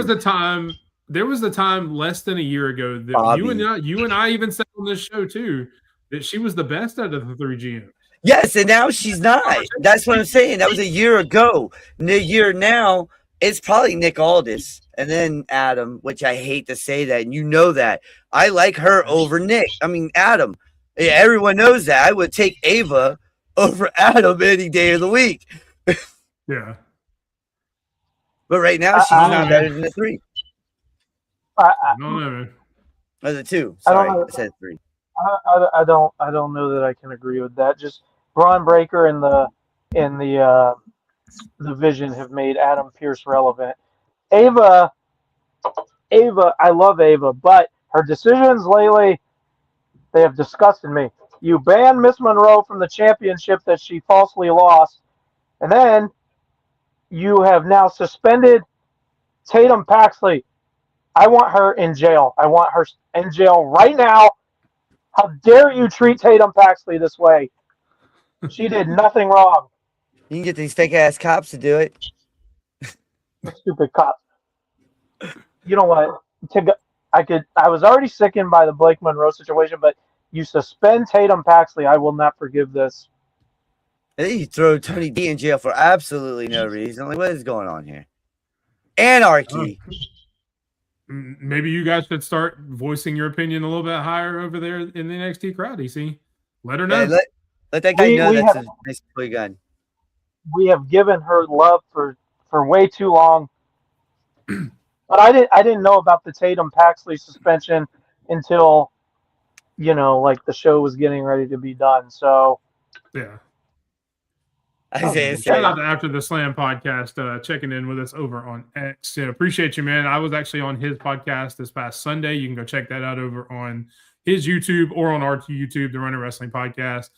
There was a time less than a year ago that Bobby. you and I even said on this show too that she was the best out of the 3 GMs. Yes, and now she's not. That's what I'm saying. That was a year ago. The year now, it's probably Nick Aldis and then Adam, which I hate to say that, and you know that. I like her over Nick. I mean, Adam. Yeah, everyone knows that. I would take Ava over Adam any day of the week. Yeah. But right now, she's not better than the 3. No. Or the 2. Sorry, I said 3. I don't know that I can agree with that. Just Braun Breaker and the Vision have made Adam Pearce relevant. Ava, I love Ava, but her decisions lately, they have disgusted me. You banned Miss Monroe from the championship that she falsely lost, and then you have now suspended Tatum Paxley. I want her in jail. I want her in jail right now. How dare you treat Tatum Paxley this way? She did nothing wrong. You can get these fake ass cops to do it. Stupid cop. You know what? I was already sickened by the Blake Monroe situation, but you suspend Tatum Paxley. I will not forgive this. And then you throw Tony D in jail for absolutely no reason. Like, what is going on here? Anarchy. Maybe you guys should start voicing your opinion a little bit higher over there in the NXT crowd, DC. Let her know. Yeah, let that guy know that's a nice toy gun. We have given her love for way too long. But I didn't know about the Tatum Paxley suspension until, like the show was getting ready to be done. So yeah. Isaiah, shout out to After the Slam podcast, checking in with us over on X. Yeah, appreciate you, man. I was actually on his podcast this past Sunday. You can go check that out over on his YouTube or on our YouTube, the Running Wrestling Podcast.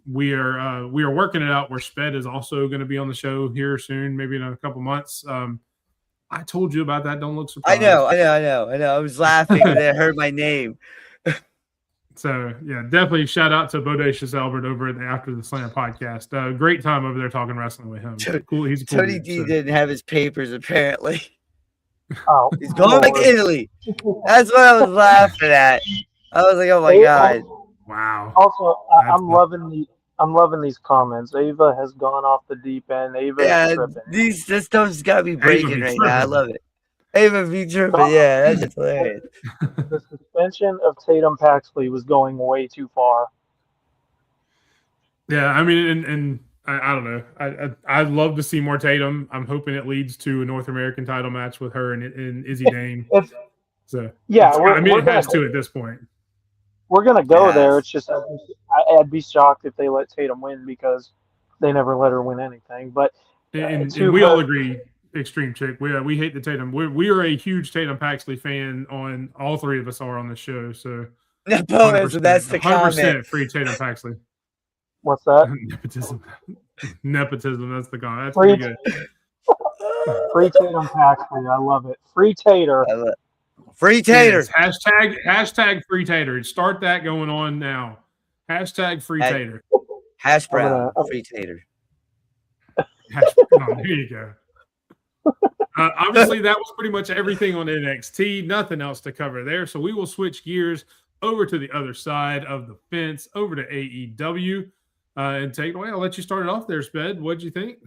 We are working it out where Sped is also going to be on the show here soon, maybe in a couple months. I told you about that. Don't look surprised. I know. I was laughing when they heard my name. So, yeah, definitely shout out to Bodacious Albert over at the After the Slam podcast. Great time over there talking wrestling with him. Cool. He's a cool Tony dude, D didn't have his papers, apparently. Oh, he's going back to Italy. That's what I was laughing at. I was like, oh, my God. Wow. Also, I'm loving these comments. Ava has gone off the deep end. Ava is tripping. This stuff's got me breaking right now. I love it. Ava be tripping. Yeah, that's just hilarious. The suspension of Tatum Paxley was going way too far. Yeah, I mean, and I don't know. I'd love to see more Tatum. I'm hoping it leads to a North American title match with her and Izzy Dane. It has to at this point. We're gonna go there. It's just I'd be shocked if they let Tatum win because they never let her win anything. But And to we her, all agree, Extreme Chick. We hate the Tatum. We are a huge Tatum Paxley fan. On all three of us are on the show. So Nepotism, that's the comment. 100% free Tatum Paxley. what's that? Nepotism. Nepotism. That's the comment. That's Free, pretty good. free Tatum Paxley. I love it. Free Tater. I love- Free tater. Yes, hashtag free tater. Start that going on now. Hashtag free tater. Hash brown. I'm Free tater. There you go. Obviously, that was pretty much everything on NXT. Nothing else to cover there. So we will switch gears over to the other side of the fence, over to AEW, and take it away. I'll let you start it off there, Sped. What'd you think?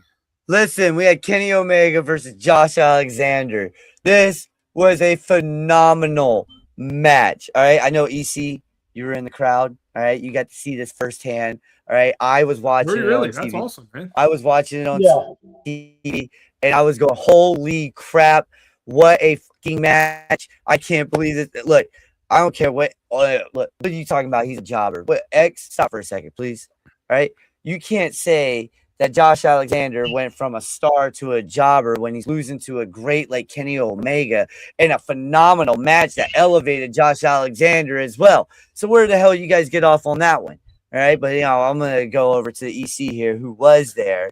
Listen, we had Kenny Omega versus Josh Alexander. This was a phenomenal match. All right. I know EC, you were in the crowd. All right. You got to see this firsthand. All right. I was watching it Really? on That's TV. awesome, man. I was watching it on Yeah. TV and I was going, holy crap. What a fucking match. I can't believe it. Look, I don't care what are you talking about? He's a jobber. But stop for a second, please. All right. You can't say that Josh Alexander went from a star to a jobber when he's losing to a great like Kenny Omega in a phenomenal match that elevated Josh Alexander as well. So where the hell you guys get off on that one? All right. But, I'm going to go over to the EC here who was there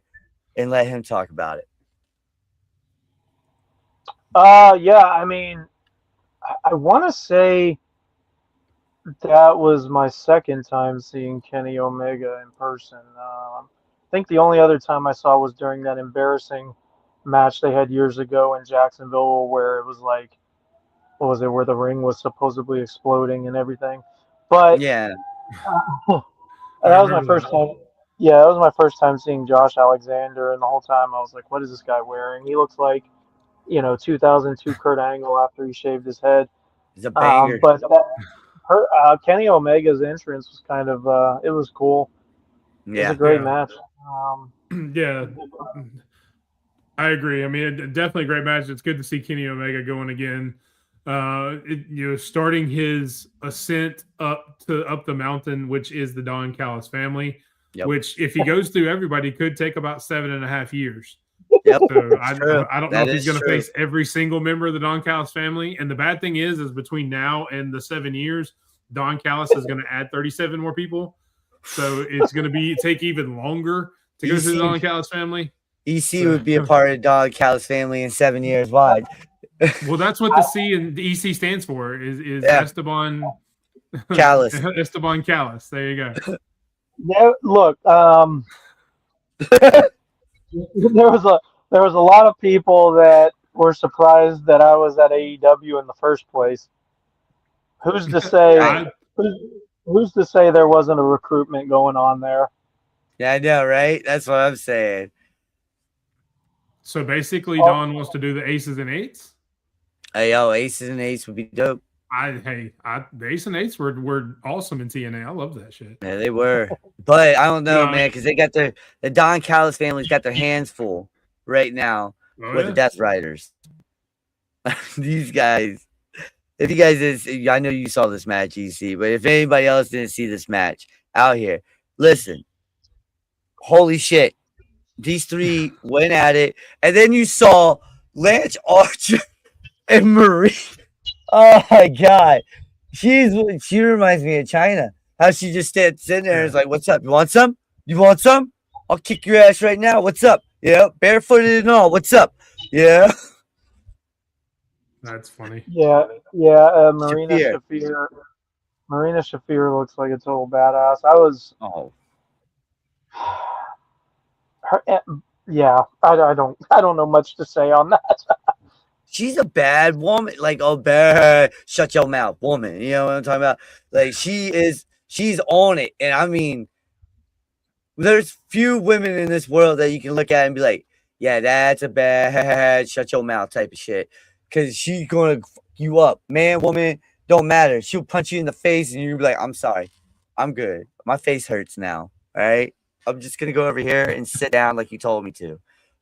and let him talk about it. Yeah, I mean, I want to say that was my second time seeing Kenny Omega in person. I think the only other time I saw was during that embarrassing match they had years ago in Jacksonville where it was like, what was it, where the ring was supposedly exploding and everything. But Yeah. that was my first time. Yeah, that was my first time seeing Josh Alexander, and the whole time I was like, what is this guy wearing? He looks like, 2002 Kurt Angle after he shaved his head. He's a banger. But Kenny Omega's entrance was kind of, it was cool. It was a great match. Yeah, I agree. I mean, definitely a great match. It's good to see Kenny Omega going again. Starting his ascent up the mountain, which is the Don Callis family. Yep. Which, if he goes through everybody, could take about 7.5 years. Yep. So I don't know if he's going to face every single member of the Don Callis family. And the bad thing is between now and the 7 years, Don Callis is going to add 37 more people. So it's going to take even longer to go through the Don Callis family. EC would be a part of the Don Callis family in 7 years wide. Well, that's what the C and the EC stands for is Esteban Callis. Esteban Callis. There you go. Yeah, look, there was a lot of people that were surprised that I was at AEW in the first place. Who's to say? Who's to say there wasn't a recruitment going on there? Yeah, I know, right? That's what I'm saying. So basically, Don wants to do the aces and eights. Hey, aces and eights would be dope. The ace and eights were awesome in TNA. I love that shit. Yeah, they were. But I don't know, man, because they got the Don Callis family's got their hands full right now with the Death Riders. These guys. If you guys I know you saw this match, EC, but if anybody else didn't see this match out here, listen. Holy shit. These three went at it. And then you saw Lance Archer and Marie. Oh my God. She reminds me of China. How she just sits in there and is like, what's up? You want some? You want some? I'll kick your ass right now. What's up? Yeah, barefooted and all. What's up? Yeah. That's funny. Yeah. Marina Shafir looks like a total badass. I don't know much to say on that. She's a bad woman, like shut your mouth, woman. You know what I'm talking about? Like she's on it, and I mean, there's few women in this world that you can look at and be like, yeah, that's a bad shut your mouth type of shit, because she's gonna fuck you up, man, woman, don't matter. She'll punch you in the face, and you'll be like, I'm sorry, I'm good. My face hurts now. All right, I'm just gonna go over here and sit down like you told me to.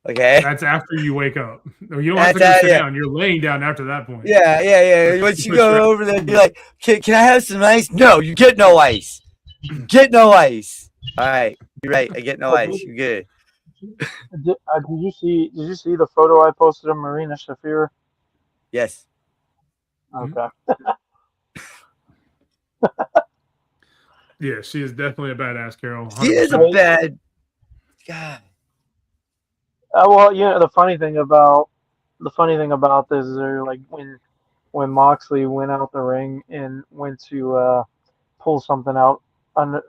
Okay. That's after you wake up. No, you don't have to go sit down. You're laying down after that point. Yeah. Once you go over there, be like, can I have some ice? No, you get no ice. Get no ice. All right, you're right. I get no ice. You're good. Did you see the photo I posted of Marina Shafir? Yes. Okay. Yeah, she is definitely a badass, Carol. She is a 100%. bad God. Well, the funny thing about this is like when Moxley went out the ring and went to pull something out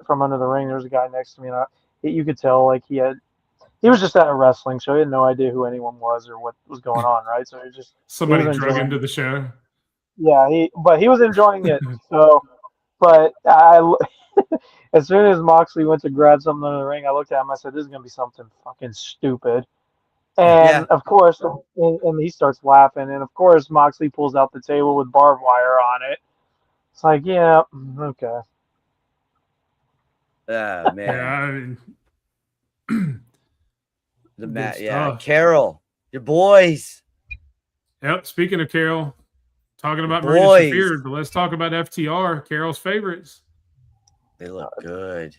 from under the ring. There was a guy next to me, and you could tell like he was just at a wrestling show. He had no idea who anyone was or what was going on, right? So he was Somebody drug him enjoying to it. the show. Yeah, he was enjoying it. So, but as soon as Moxley went to grab something under the ring, I looked at him. I said, "This is gonna be something fucking stupid." Yeah. And of course, and he starts laughing. And of course, Moxley pulls out the table with barbed wire on it. It's like, yeah, okay. Oh Yeah, man. I mean, The good mat. Yeah. stuff. Carol, your boys. Yep. Speaking of Carol, talking about Marina Boys. Shafir, but let's talk about FTR, Carol's favorites. They look good.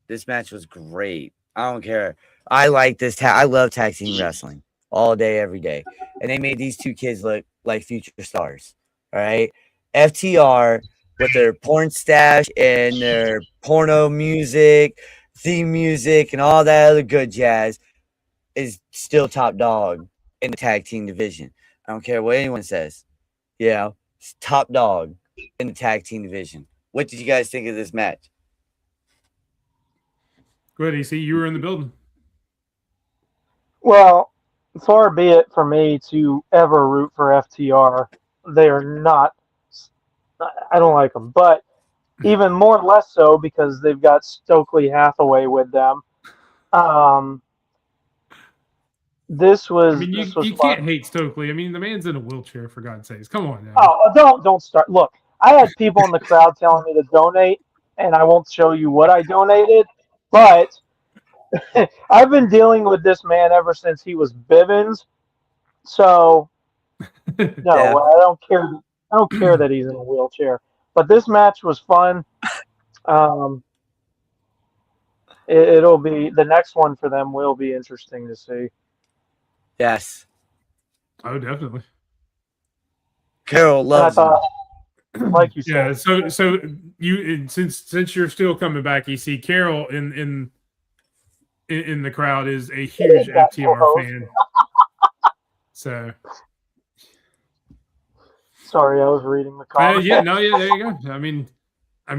This match was great. I don't care. I like this. I love tag team wrestling all day, every day. And they made these two kids look like future stars. All right. FTR with their porn stash and their porno music, theme music, and all that other good jazz is still top dog in the tag team division. I don't care what anyone says. You know, it's top dog in the tag team division. What did you guys think of this match? Go ahead, EC. You were in the building. Well, far be it for me to ever root for FTR. They are not. I don't like them, but even more less so because they've got Stokely Hathaway with them. Um, this I was mean, this was you fun. can't hate Stokely. I mean, the man's in a wheelchair, for God's sakes. Come on now. Oh, don't start. Look, I had people in the crowd telling me to donate, and I won't show you what I donated, but I've been dealing with this man ever since he was Bivens. So no, Yeah. I don't care. I don't care that he's in a wheelchair. But this match was fun. Um, it'll be the next one for them. Will be interesting to see. Yes. Oh, definitely. Carol And I loves them. thought, like you Yeah. said, So you since you're still coming back, EC, Carol in the crowd is a huge Got FTR co-host. fan. So Sorry, I was reading the comments. yeah, there you go. I mean,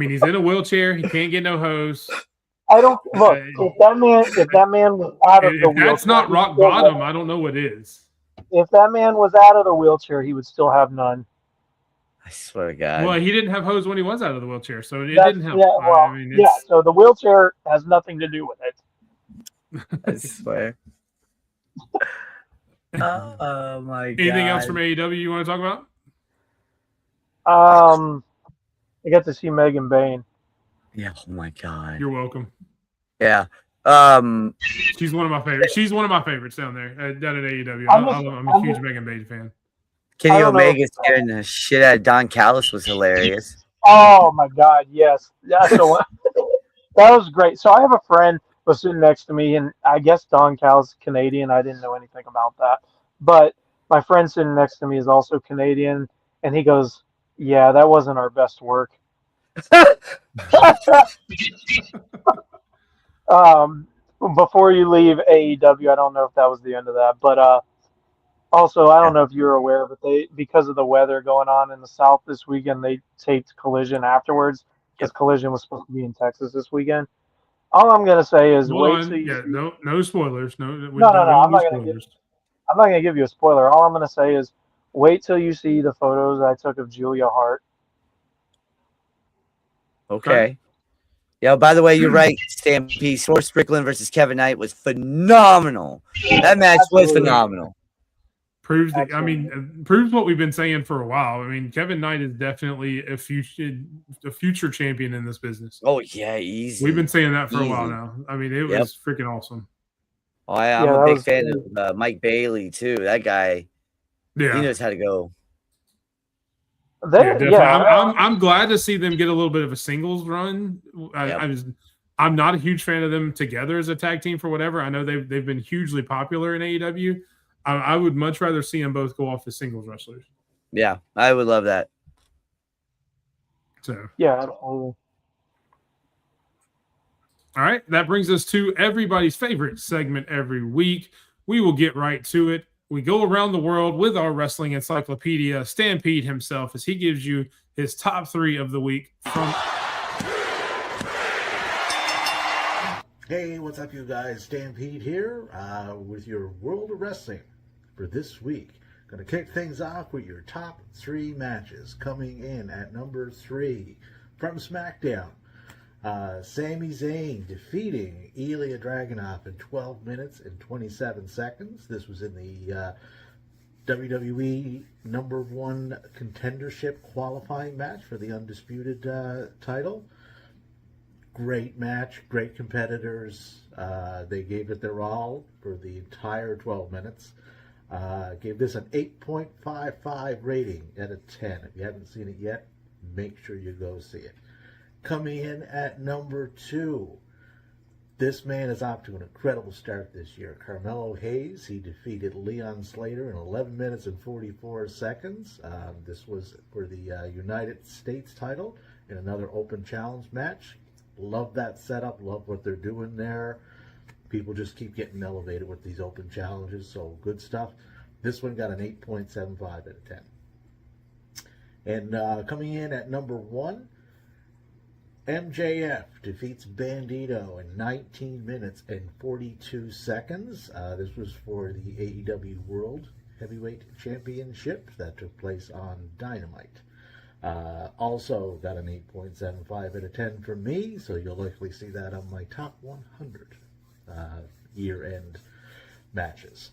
he's in a wheelchair. He can't get no hose. I don't look if that man was out of the If that's wheelchair. not he rock still would- bottom, I don't know what is. If that man was out of the wheelchair, he would still have none. I swear to God. Well, he didn't have hose when he was out of the wheelchair, so it That's- didn't help. Yeah, well, I mean, yeah. So the wheelchair has nothing to do with it. I swear. Oh my God. Anything else from AEW you want to talk about? I got to see Megan Bain. Yeah. Oh my God. You're welcome. Yeah. She's one of my favorites. She's one of my favorites down there down at AEW. I'm a huge Megan Bain fan. Kenny I don't know. Omega scaring the shit out of Don Callis was hilarious. Oh my God, yes. Yeah, so that was great. So I have a friend was sitting next to me, and I guess Don Cal's Canadian. I didn't know anything about that, but my friend sitting next to me is also Canadian, and he goes, "Yeah, that wasn't our best work." Before you leave AEW, I don't know if that was the end of that, but also I don't know if you're aware, but because of the weather going on in the South this weekend, they taped Collision afterwards because Collision was supposed to be in Texas this weekend. All I'm gonna say is wait till you. No spoilers. No. No. I'm not gonna give you a spoiler. All I'm gonna say is wait till you see the photos I took of Julia Hart. Okay. Yeah, by the way, you're right, Stampede. Swerve Strickland versus Kevin Knight was phenomenal. That match was Absolutely. phenomenal. Proves Absolutely. proves what we've been saying for a while. I mean, Kevin Knight is definitely a future champion in this business. Oh yeah, easy. We've been saying that for a Easy. while now. I mean, it was freaking awesome. Oh, I'm Yeah, a that big was fan good. of Mike Bailey too. That guy, Yeah. he knows how to go. Yeah, definitely. Yeah, I'm glad to see them get a little bit of a singles run. Yep. I'm not a huge fan of them together as a tag team for whatever. I know they've been hugely popular in AEW. I would much rather see them both go off as singles wrestlers. Yeah, I would love that. So yeah, absolutely. all right, that brings us to everybody's favorite segment every week. We will get right to it. We go around the world with our wrestling encyclopedia, Stampede himself, as he gives you his top 3 of the week from. Hey, what's up, you guys? Stampede here with your World of Wrestling for this week. Going to kick things off with your top 3 matches. Coming in at number 3 from SmackDown, Sami Zayn defeating Ilya Dragunov in 12 minutes and 27 seconds. This was in the WWE number 1 contendership qualifying match for the undisputed title. Great match, great competitors. They gave it their all for the entire 12 minutes. Gave this an 8.55 rating out of 10. If you haven't seen it yet, make sure you go see it. Coming in at number 2, this man is off to an incredible start this year. Carmelo Hayes, he defeated Leon Slater in 11 minutes and 44 seconds. This was for the United States title in another open challenge match. Love that setup. Love what they're doing there. People just keep getting elevated with these open challenges, so good stuff. This one got an 8.75 out of 10. And coming in at number 1, MJF defeats Bandito in 19 minutes and 42 seconds. This was for the AEW World Heavyweight Championship that took place on Dynamite. Also got an 8.75 out of 10 from me, so you'll likely see that on my top 100 year-end matches.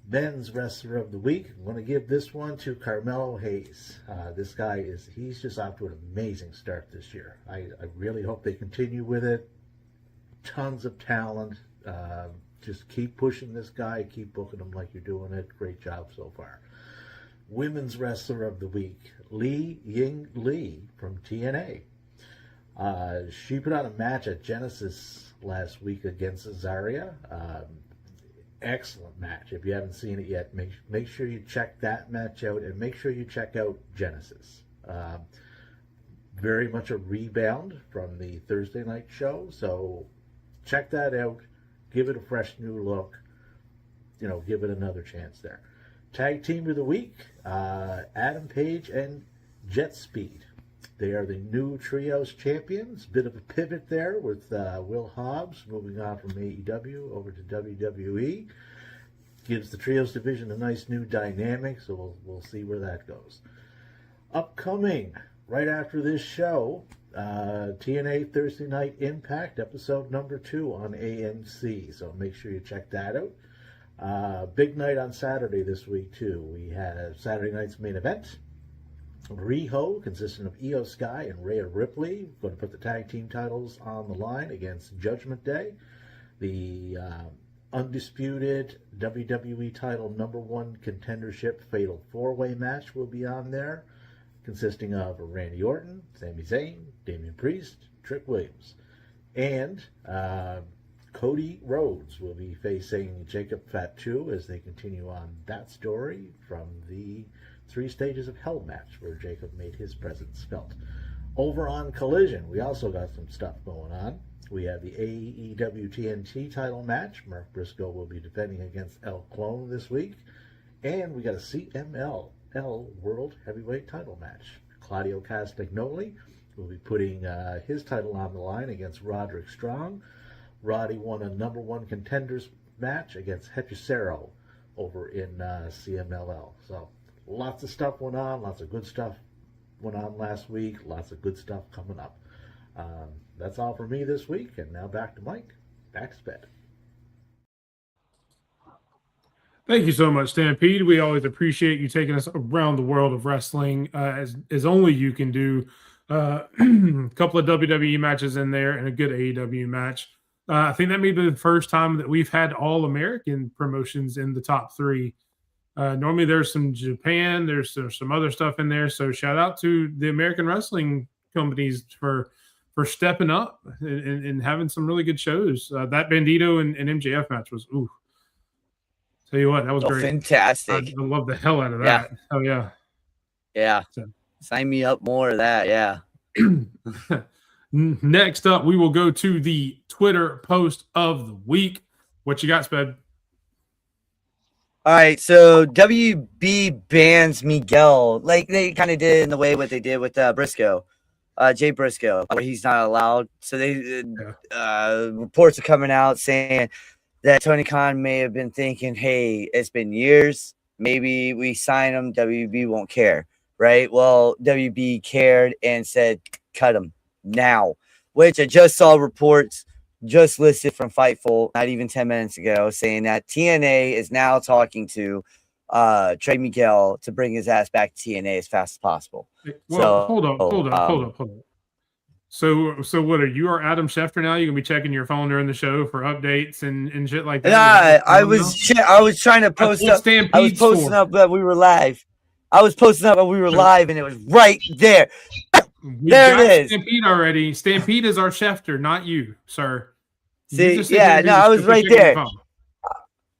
Men's Wrestler of the Week, I'm going to give this one to Carmelo Hayes. This guy he's just off to an amazing start this year. I really hope they continue with it. Tons of talent. Just keep pushing this guy, keep booking him like you're doing it. Great job so far. Women's Wrestler of the Week, Li Ying Li from TNA. She put on a match at Genesis last week against Azaria. Excellent match. If you haven't seen it yet, make sure you check that match out, and make sure you check out Genesis. Very much a rebound from the Thursday night show, so check that out. Give it a fresh new look. Give it another chance there. Tag Team of the Week, Adam Page and Jet Speed. They are the new Trios champions. Bit of a pivot there with Will Hobbs moving on from AEW over to WWE. Gives the Trios division a nice new dynamic, so we'll see where that goes. Upcoming, right after this show, TNA Thursday Night Impact, episode number 2 on AMC. So make sure you check that out. Big night on Saturday this week, too. We had Saturday night's main event. Riho, consisting of Io Sky and Rhea Ripley, going to put the tag team titles on the line against Judgment Day. The undisputed WWE title number 1 contendership fatal 4-way match will be on there, consisting of Randy Orton, Sami Zayn, Damian Priest, Trick Williams. And Cody Rhodes will be facing Jacob Fatu as they continue on that story from the 3 Stages of Hell match where Jacob made his presence felt. Over on Collision, we also got some stuff going on. We have the AEW TNT title match. Mark Briscoe will be defending against El Clone this week. And we got a CMLL World Heavyweight title match. Claudio Castagnoli will be putting his title on the line against Roderick Strong. Roddy won a number 1 contenders match against Hechicero over in CMLL. So lots of stuff went on, lots of good stuff went on last week, lots of good stuff coming up. That's all for me this week, and now back to Mike. Back to bed. Thank you so much, Stampede. We always appreciate you taking us around the world of wrestling as only you can do. A couple of WWE matches in there and a good AEW match. I think that may be the first time that we've had all American promotions in the top 3 Normally there's some Japan, there's some other stuff in there. So shout out to the American wrestling companies for stepping up and having some really good shows. That Bandito and MJF match was ooh. Tell you what, that was great. Fantastic. I love the hell out of that. Yeah. Oh yeah. Yeah. So. Sign me up more of that. Yeah. Next up, we will go to the Twitter post of the week. What you got, Sped? All right, so WB bans Miguel, like they kind of did in the way what they did with Briscoe, Jay Briscoe, where he's not allowed. So they reports are coming out saying that Tony Khan may have been thinking, "Hey, it's been years. Maybe we sign him. WB won't care, right?" Well, WB cared and said, "Cut him now," which I just saw reports. Just listed from Fightful not even 10 minutes ago saying that TNA is now talking to Trey Miguel to bring his ass back to TNA as fast as possible. Well, so, hold up. So what are you or Adam Schefter now? You gonna be checking your phone during the show for updates and shit like that? Nah, I was trying to post up. I was posting up that we were live. And it was right there. There it is. Stampede already. Stampede is our Schefter, not you, sir. See, yeah, no, I was right there.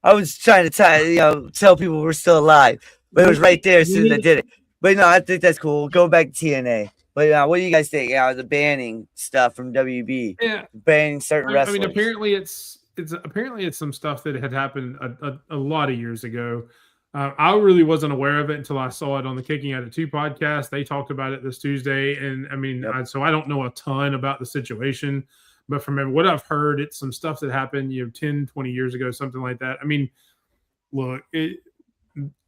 I was trying to tell people we're still alive, but it was right there as soon as I did it. But no, I think that's cool. Go back to TNA. But what do you guys think? The banning stuff from WB, banning certain wrestlers. I mean, apparently it's some stuff that had happened a lot of years ago. I really wasn't aware of it until I saw it on the Kicking Out at 2 podcast. They talked about it this Tuesday. And I mean, so I don't know a ton about the situation, but from what I've heard, it's some stuff that happened, 10, 20 years ago, something like that. I mean, look,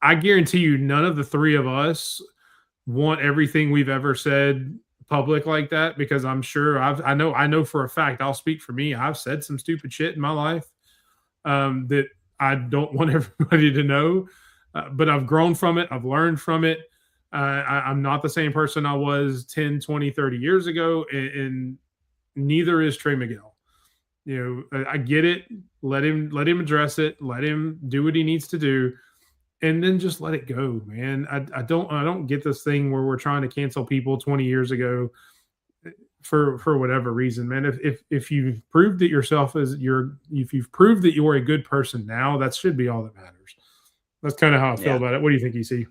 I guarantee you none of the three of us want everything we've ever said public like that, because I'm sure I know for a fact, I'll speak for me. I've said some stupid shit in my life that I don't want everybody to know. But I've grown from it. I've learned from it. I'm not the same person I was 10, 20, 30 years ago. And neither is Trey Miguel. I get it. Let him address it. Let him do what he needs to do. And then just let it go, man. I don't get this thing where we're trying to cancel people 20 years ago for whatever reason, man. If you've proved that if you've proved that you're a good person now, that should be all that matters. That's kind of how I feel about it. What do you think, EC?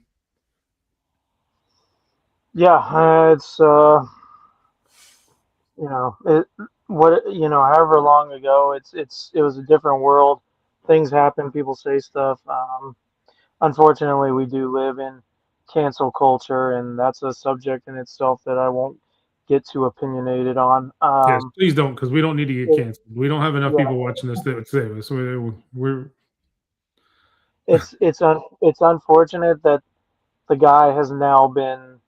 Yeah, it's however long ago, it was a different world. Things happen, people say stuff. Unfortunately, we do live in cancel culture, and that's a subject in itself that I won't get too opinionated on. Yes, please don't, because we don't need to get canceled. We don't have enough people watching this that would save us. It's unfortunate that the guy has now been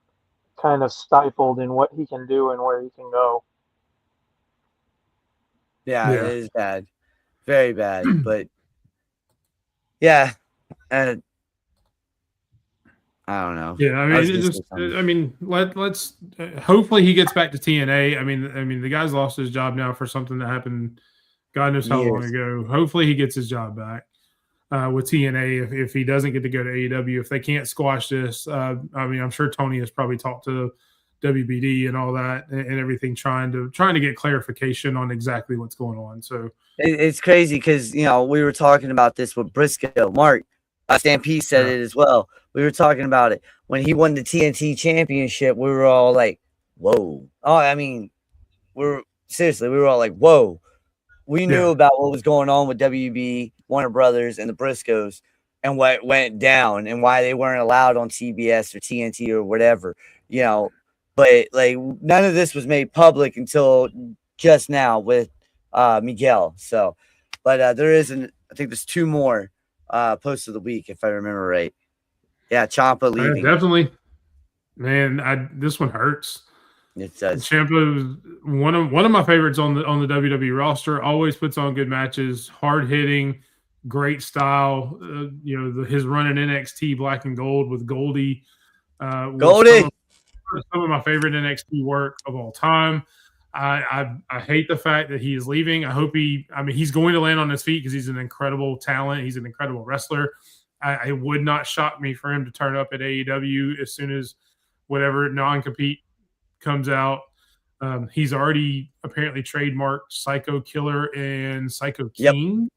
kind of stifled in what he can do and where he can go. Yeah, it is bad, very bad. But yeah, and I don't know. Yeah, I mean, let's hopefully he gets back to TNA. I mean, the guy's lost his job now for something that happened God knows how long ago. Hopefully he gets his job back with TNA if he doesn't get to go to AEW. If they can't squash this, I mean, I'm sure Tony has probably talked to WBD and all that and everything, trying to get clarification on exactly what's going on. So it's crazy because we were talking about this with Briscoe. Mark Stampede said it as well. We were talking about it when he won the TNT championship. We were all like, "Whoa!" Oh, I mean, we were all like, "Whoa!" We knew about what was going on with WB, Warner Brothers, and the Briscoes, and what went down, and why they weren't allowed on TBS or TNT or whatever, But like, none of this was made public until just now with Miguel. So, but there is I think there's 2 more posts of the week, if I remember right. Yeah, Ciampa leaving. Definitely, man. This one hurts. It does. Ciampa, one of my favorites on the WWE roster. Always puts on good matches, hard hitting, great style. His run in NXT Black and Gold with Goldie. Goldie. Some of my favorite NXT work of all time. I hate the fact that he is leaving. I hope he's going to land on his feet because he's an incredible talent. He's an incredible wrestler. it would not shock me for him to turn up at AEW as soon as whatever non-compete comes out. He's already apparently trademarked Psycho Killer and Psycho King.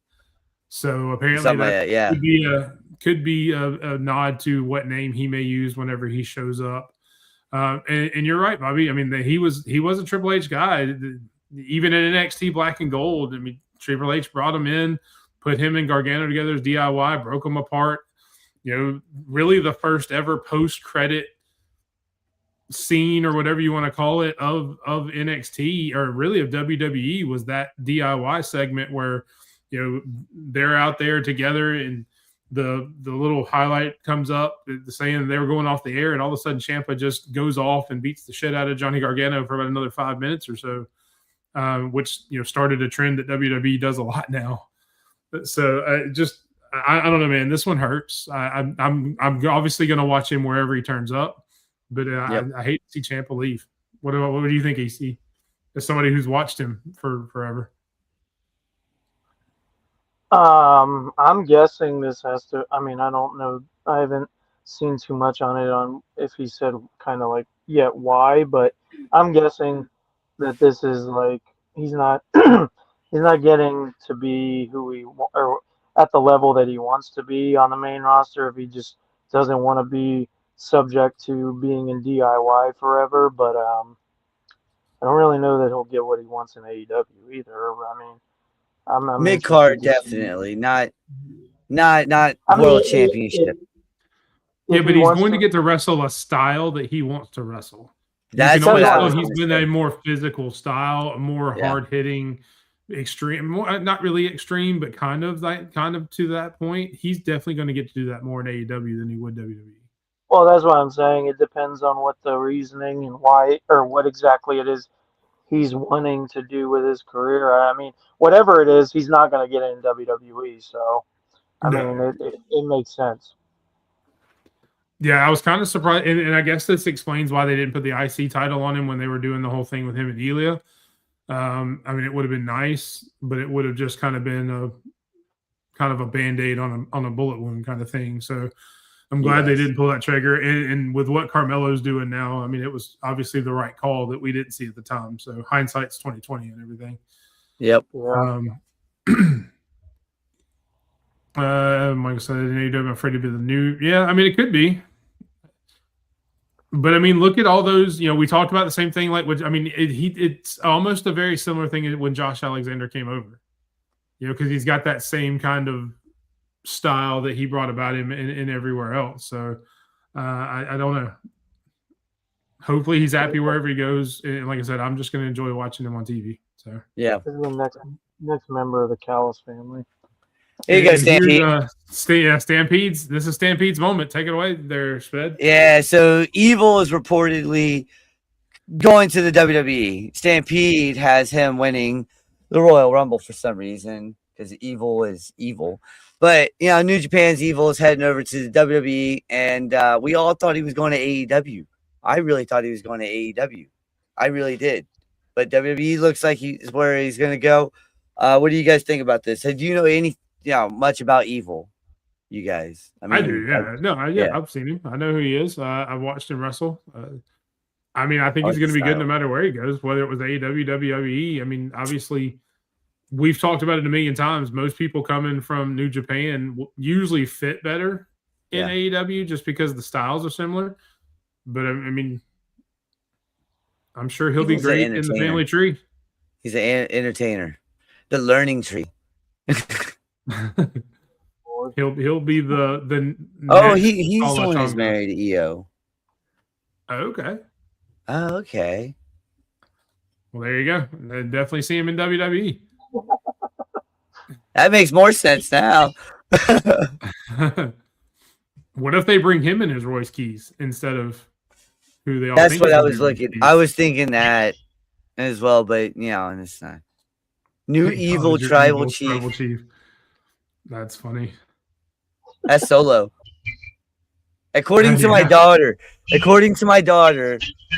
So apparently that could be a nod to what name he may use whenever he shows up. And you're right, Bobby. I mean, he was a Triple H guy. Even in NXT Black and Gold, I mean, Triple H brought him in, put him and Gargano together as DIY, broke them apart. You know, really the first ever post-credit scene or whatever you want to call it of NXT or really of WWE was that DIY segment where, you know, they're out there together and the little highlight comes up saying they were going off the air, and all of a sudden Ciampa just goes off and beats the shit out of Johnny Gargano for about another 5 minutes or so, which, you know, started a trend that WWE does a lot now. So I don't know, man. This one hurts. I'm obviously going to watch him wherever he turns up, but I hate to see Ciampa leave. What do you think, AC? As somebody who's watched him for forever. I'm guessing this has to. I mean, I don't know. I haven't seen too much on it on if he said kind of like yet why, but I'm guessing that this is like he's not he's not getting to be who he or at the level that he wants to be on the main roster if he just doesn't want to be subject to being in DIY forever. But I don't really know that he'll get what he wants in AEW either. I mean, I'm mid card definitely not world championship. Yeah, but he's going to get to wrestle a style that he wants to wrestle. That's what he's been a more physical style, a more hard hitting, extreme, more, not really extreme, but kind of to that point. He's definitely going to get to do that more in AEW than he would WWE. Well, that's what I'm saying. It depends on what the reasoning and why, or what exactly it is he's wanting to do with his career. I mean, whatever it is, he's not going to get in WWE. So, I mean, it makes sense. Yeah, I was kind of surprised, and I guess this explains why they didn't put the IC title on him when they were doing the whole thing with him and Elia. I mean, it would have been nice, but it would have just kind of been a Band-Aid on a bullet wound kind of thing. So I'm glad they didn't pull that trigger. And with what Carmelo's doing now, I mean, it was obviously the right call that we didn't see at the time. So hindsight's 2020 and everything. Yep. Like I said, I'm afraid to be the new. Yeah, I mean, it could be. But I mean, look at all those. You know, we talked about the same thing. Like, I mean, it's almost a very similar thing when Josh Alexander came over. You know, because he's got that same kind of style that he brought about him in everywhere else. So I don't know. Hopefully, he's happy wherever he goes. And like I said, I'm just going to enjoy watching him on TV. So this is the next member of the Callis family. Here you go, Stampede. Stampedes. This is Stampede's moment. Take it away there, Sped. Yeah, so Evil is reportedly going to the WWE. Stampede has him winning the Royal Rumble for some reason because Evil is evil. But, you know, New Japan's Evil is heading over to the WWE, and we all thought he was going to AEW. I really thought he was going to AEW. I really did. But WWE looks like he's where he's going to go. What do you guys think about this? Do you know much about Evil, you guys? I mean, I do, yeah. I've seen him. I know who he is. I've watched him wrestle. I mean, I think he's going to be good no matter where he goes, whether it was AEW, WWE. I mean, obviously, we've talked about it a million times. Most people coming from New Japan usually fit better in AEW just because the styles are similar. But, I mean, I'm sure he'll be great in the family tree. He's an entertainer. The learning tree. He'll be the he's the one who's married to EO. Okay. Oh, okay. Well, there you go. I definitely see him in WWE. That makes more sense now. What if they bring him in as Royce Keys instead of who they all? That's what I was looking. I was thinking that as well, but you know, and it's not. New Evil Tribal Chief. That's funny. That's Solo. According to my daughter,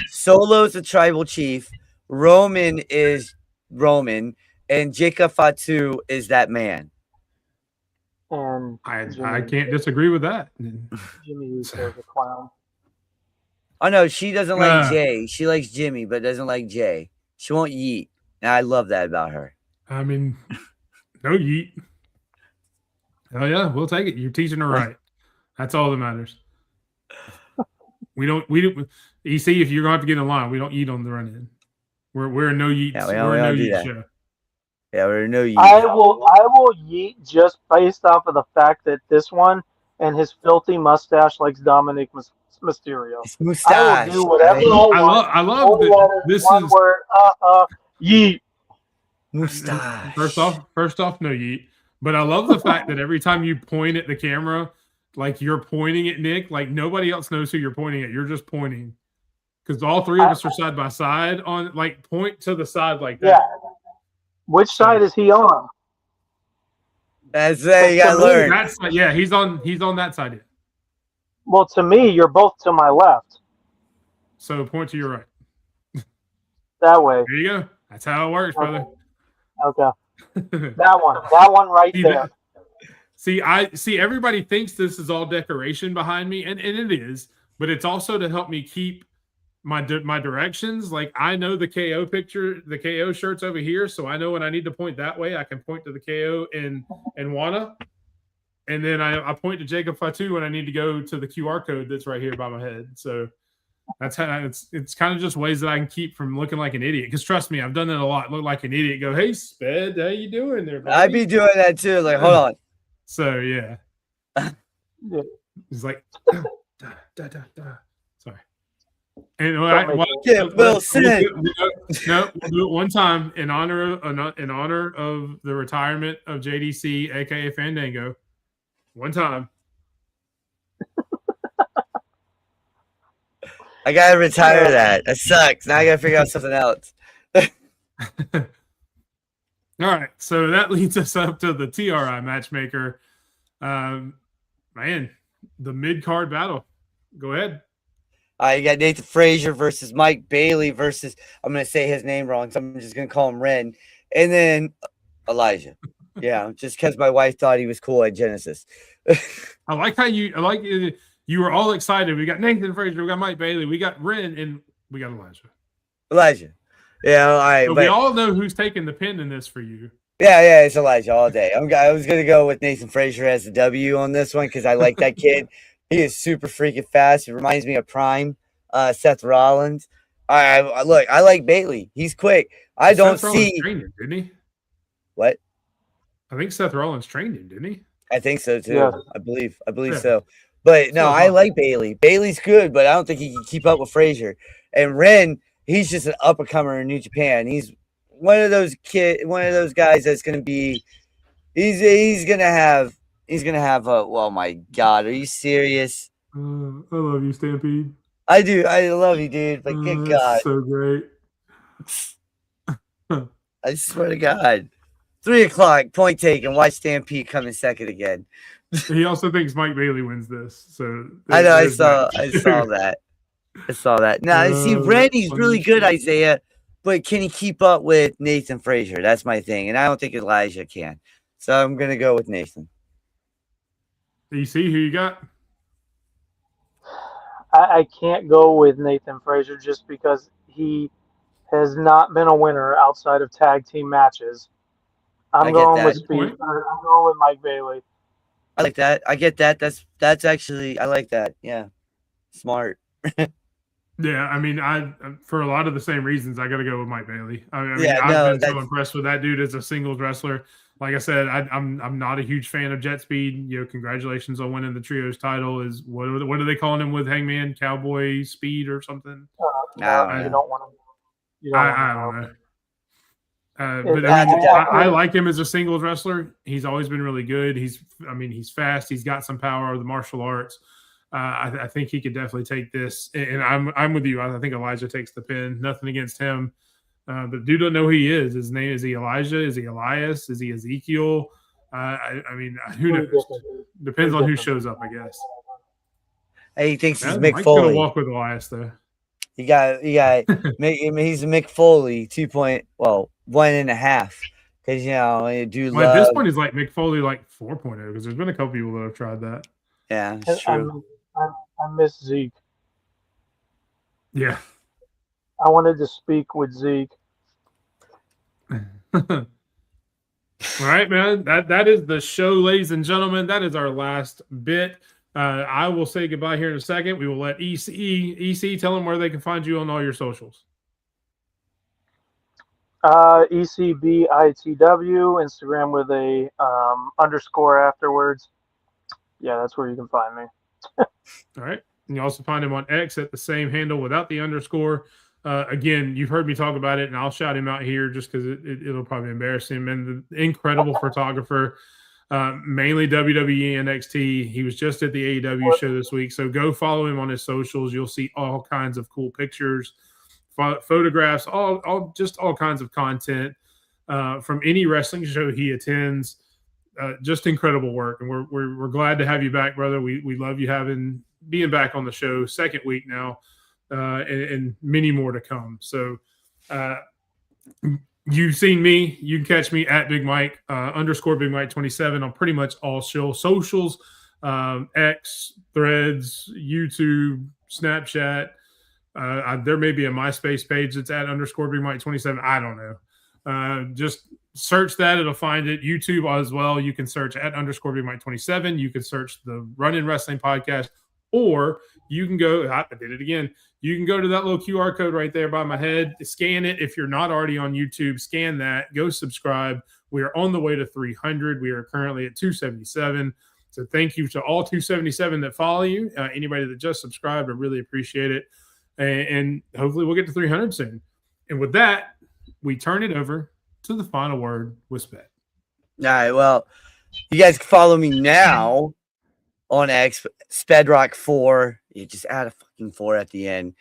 Solo's the tribal chief. Roman is Roman, and Jika Fatu is that man. and I can't disagree with that. Jimmy Uso is a clown. Oh no, she doesn't like Uh, Jay. She likes Jimmy, but doesn't like Jay. She won't yeet. And I love that about her. I mean, no yeet. Hell yeah, we'll take it. You're teaching her right. That's all that matters. We don't. You see, if you're gonna have to get in line, we don't eat on the run in. We're a no yeet. Yeah, we're a no do yeet that. show. Yeah, we're no yeet. I will yeet just based off of the fact that this one and his filthy mustache likes Dominic Mysterio. It's mustache. I will do whatever right? I love that this one is word. Yeet. Mustache. First off, no yeet. But I love the fact that every time you point at the camera, like you're pointing at Nick, like nobody else knows who you're pointing at. You're just pointing. Because all three of us are side by side on, like, point to the side like that. Yeah. Which side is he on? That's you gotta learn. Yeah, he's on that side. Yeah. Well, to me, you're both to my left. So point to your right. That way. There you go. That's how it works, brother. Okay. That one right there. See, everybody thinks this is all decoration behind me, and it is, but it's also to help me keep my directions. Like, I know the KO picture, the KO shirt's over here, so I know when I need to point that way, I can point to the KO and Wana, and then I point to Jacob Fatu when I need to go to the QR code that's right here by my head. So that's how it's kind of just ways that I can keep from looking like an idiot. Because trust me, I've done that a lot. Look like an idiot. Go, hey, Sped, how you doing there, buddy? I'd be doing that too. Like, hold on. So yeah, Yeah. it's like sorry. And Will Smith. we'll do it one time in honor of the retirement of JDC, aka Fandango. One time. I gotta retire that. That sucks. Now I gotta figure out something else. All right, so that leads us up to the TRI matchmaker. Man, the mid-card battle. Go ahead. You got Nathan Frazier versus Mike Bailey versus, I'm going to say his name wrong, so I'm just going to call him Ren. And then Elijah. Yeah, just because my wife thought he was cool at Genesis. I like how you were all excited. We got Nathan Frazier, we got Mike Bailey, we got Ren, and we got Elijah. Elijah. Yeah, all right. So we all know who's taking the pin in this for you. Yeah, it's Elijah all day. I was going to go with Nathan Frazier as the W on this one because I like that kid. He is super freaking fast. It reminds me of Prime, Seth Rollins. I like Bailey. He's quick. I don't see. Trained him, didn't he? What? I think Seth Rollins trained him, didn't he? I think so too. Yeah. I believe Yeah. so. But no, I like Bailey. Bailey's good, but I don't think he can keep up with Frazier. And Ren, he's just an up and comer in New Japan. He's one of those guys that's going to be. He's going to have a. Well, my God, are you serious? I love you, Stampede. I do. I love you, dude. But good God, so great. I swear to God. 3:00, point taken. Watch Stampede come in second again. He also thinks Mike Bailey wins this. So I know. I saw that. I saw that. Now, see, Randy's really good, Isaiah, but can he keep up with Nathan Frazier? That's my thing, and I don't think Elijah can. So I'm gonna go with Nathan. You see who you got? I can't go with Nathan Frazier just because he has not been a winner outside of tag team matches. I'm going with Mike Bailey. I like that. I get that. That's actually, I like that. Yeah, smart. Yeah, I mean, for a lot of the same reasons, I got to go with Mike Bailey. I've been so impressed with that dude as a singles wrestler. Like I said, I'm not a huge fan of Jet Speed. You know, congratulations on winning the trios title. What are they calling him with Hangman? Cowboy Speed or something? You don't want to. I don't know. But I like him as a singles wrestler. He's always been really good. He's fast. He's got some power of the martial arts. I think he could definitely take this. And I'm with you. I think Elijah takes the pin. Nothing against him. But dude don't know who he is. His name, is he Elijah? Is he Elias? Is he Ezekiel? I mean, who knows? Depends on who shows up, I guess. Hey, he thinks he's Mick Mike's Foley. gonna walk with Elias though. You got. He's a Mick Foley 1.5 because I do Well, at love. this point, it's like Mick Foley like 4.0 because there's been a couple people that have tried that. Yeah, And it's true. I miss Zeke. Yeah. I wanted to speak with Zeke. All right, man. That is the show, ladies and gentlemen. That is our last bit. I will say goodbye here in a second. We will let EC tell them where they can find you on all your socials. ECBITW, Instagram with a underscore afterwards. Yeah, that's where you can find me. All right. And you also find him on X at the same handle without the underscore. Again, you've heard me talk about it, and I'll shout him out here just because it'll probably embarrass him. And the incredible photographer, mainly WWE NXT. He was just at the AEW show this week. So go follow him on his socials. You'll see all kinds of cool pictures, photographs, all kinds of content from any wrestling show he attends. Just incredible work, and we're glad to have you back, brother. We love you being back on the show, second week now, and many more to come. So you've seen me. You can catch me at Big Mike underscore Big Mike 27 on pretty much all socials, X, Threads, YouTube, Snapchat. There may be a MySpace page that's at underscore Big Mike 27. I don't know. Just search that. It'll find it. YouTube as well. You can search at underscore Big Mike 27. You can search the Run-In Wrestling Podcast, or you can go, I did it again. You can go to that little QR code right there by my head, scan it. If you're not already on YouTube, scan that, go subscribe. We are on the way to 300. We are currently at 277. So thank you to all 277 that follow you. Anybody that just subscribed, I really appreciate it. And hopefully we'll get to 300 soon. And with that, we turn it over to the final word with Sped. All right. Well, you guys can follow me now on X, SpedRock4. You just add a fucking 4 at the end.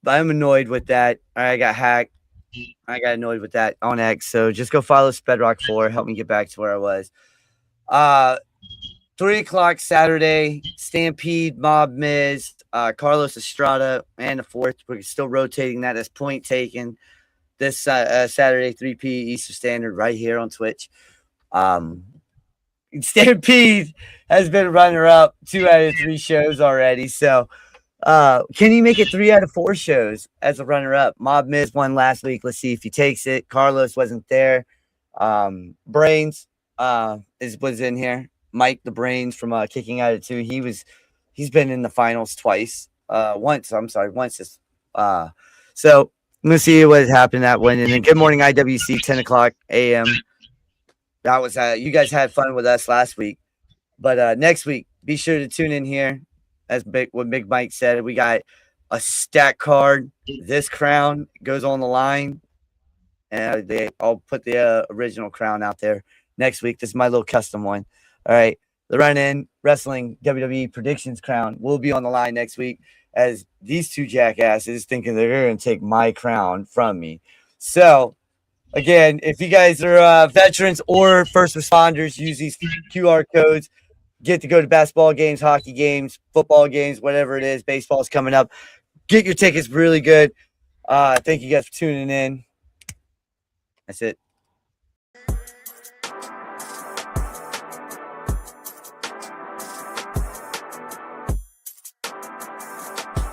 I'm annoyed with that. I got hacked. I got annoyed with that on X. So just go follow SpedRock4. Help me get back to where I was. 3 o'clock Saturday, Stampede, Mob Miz, Carlos Estrada, and the 4th. We're still rotating that as point taken this Saturday, 3 p.m. Eastern Standard, right here on Twitch. Stampede has been runner-up 2 out of 3 shows already. So can he make it 3 out of 4 shows as a runner-up? Mob Miz won last week. Let's see if he takes it. Carlos wasn't there. Brains was in here. Mike the Brains from Kicking Out at 2. He's been in the finals twice. Once. So I'm gonna see what happened that one. And then good morning IWC 10 o'clock a.m. That was you guys had fun with us last week. But next week, be sure to tune in here. As what Big Mike said, we got a stack card. This crown goes on the line. And I'll put the original crown out there next week. This is my little custom one. All right. The Run-In Wrestling WWE Predictions crown will be on the line next week, as these 2 jackasses thinking they're going to take my crown from me. So, again, if you guys are veterans or first responders, use these QR codes. Get to go to basketball games, hockey games, football games, whatever it is. Baseball's coming up. Get your tickets really good. Thank you guys for tuning in. That's it.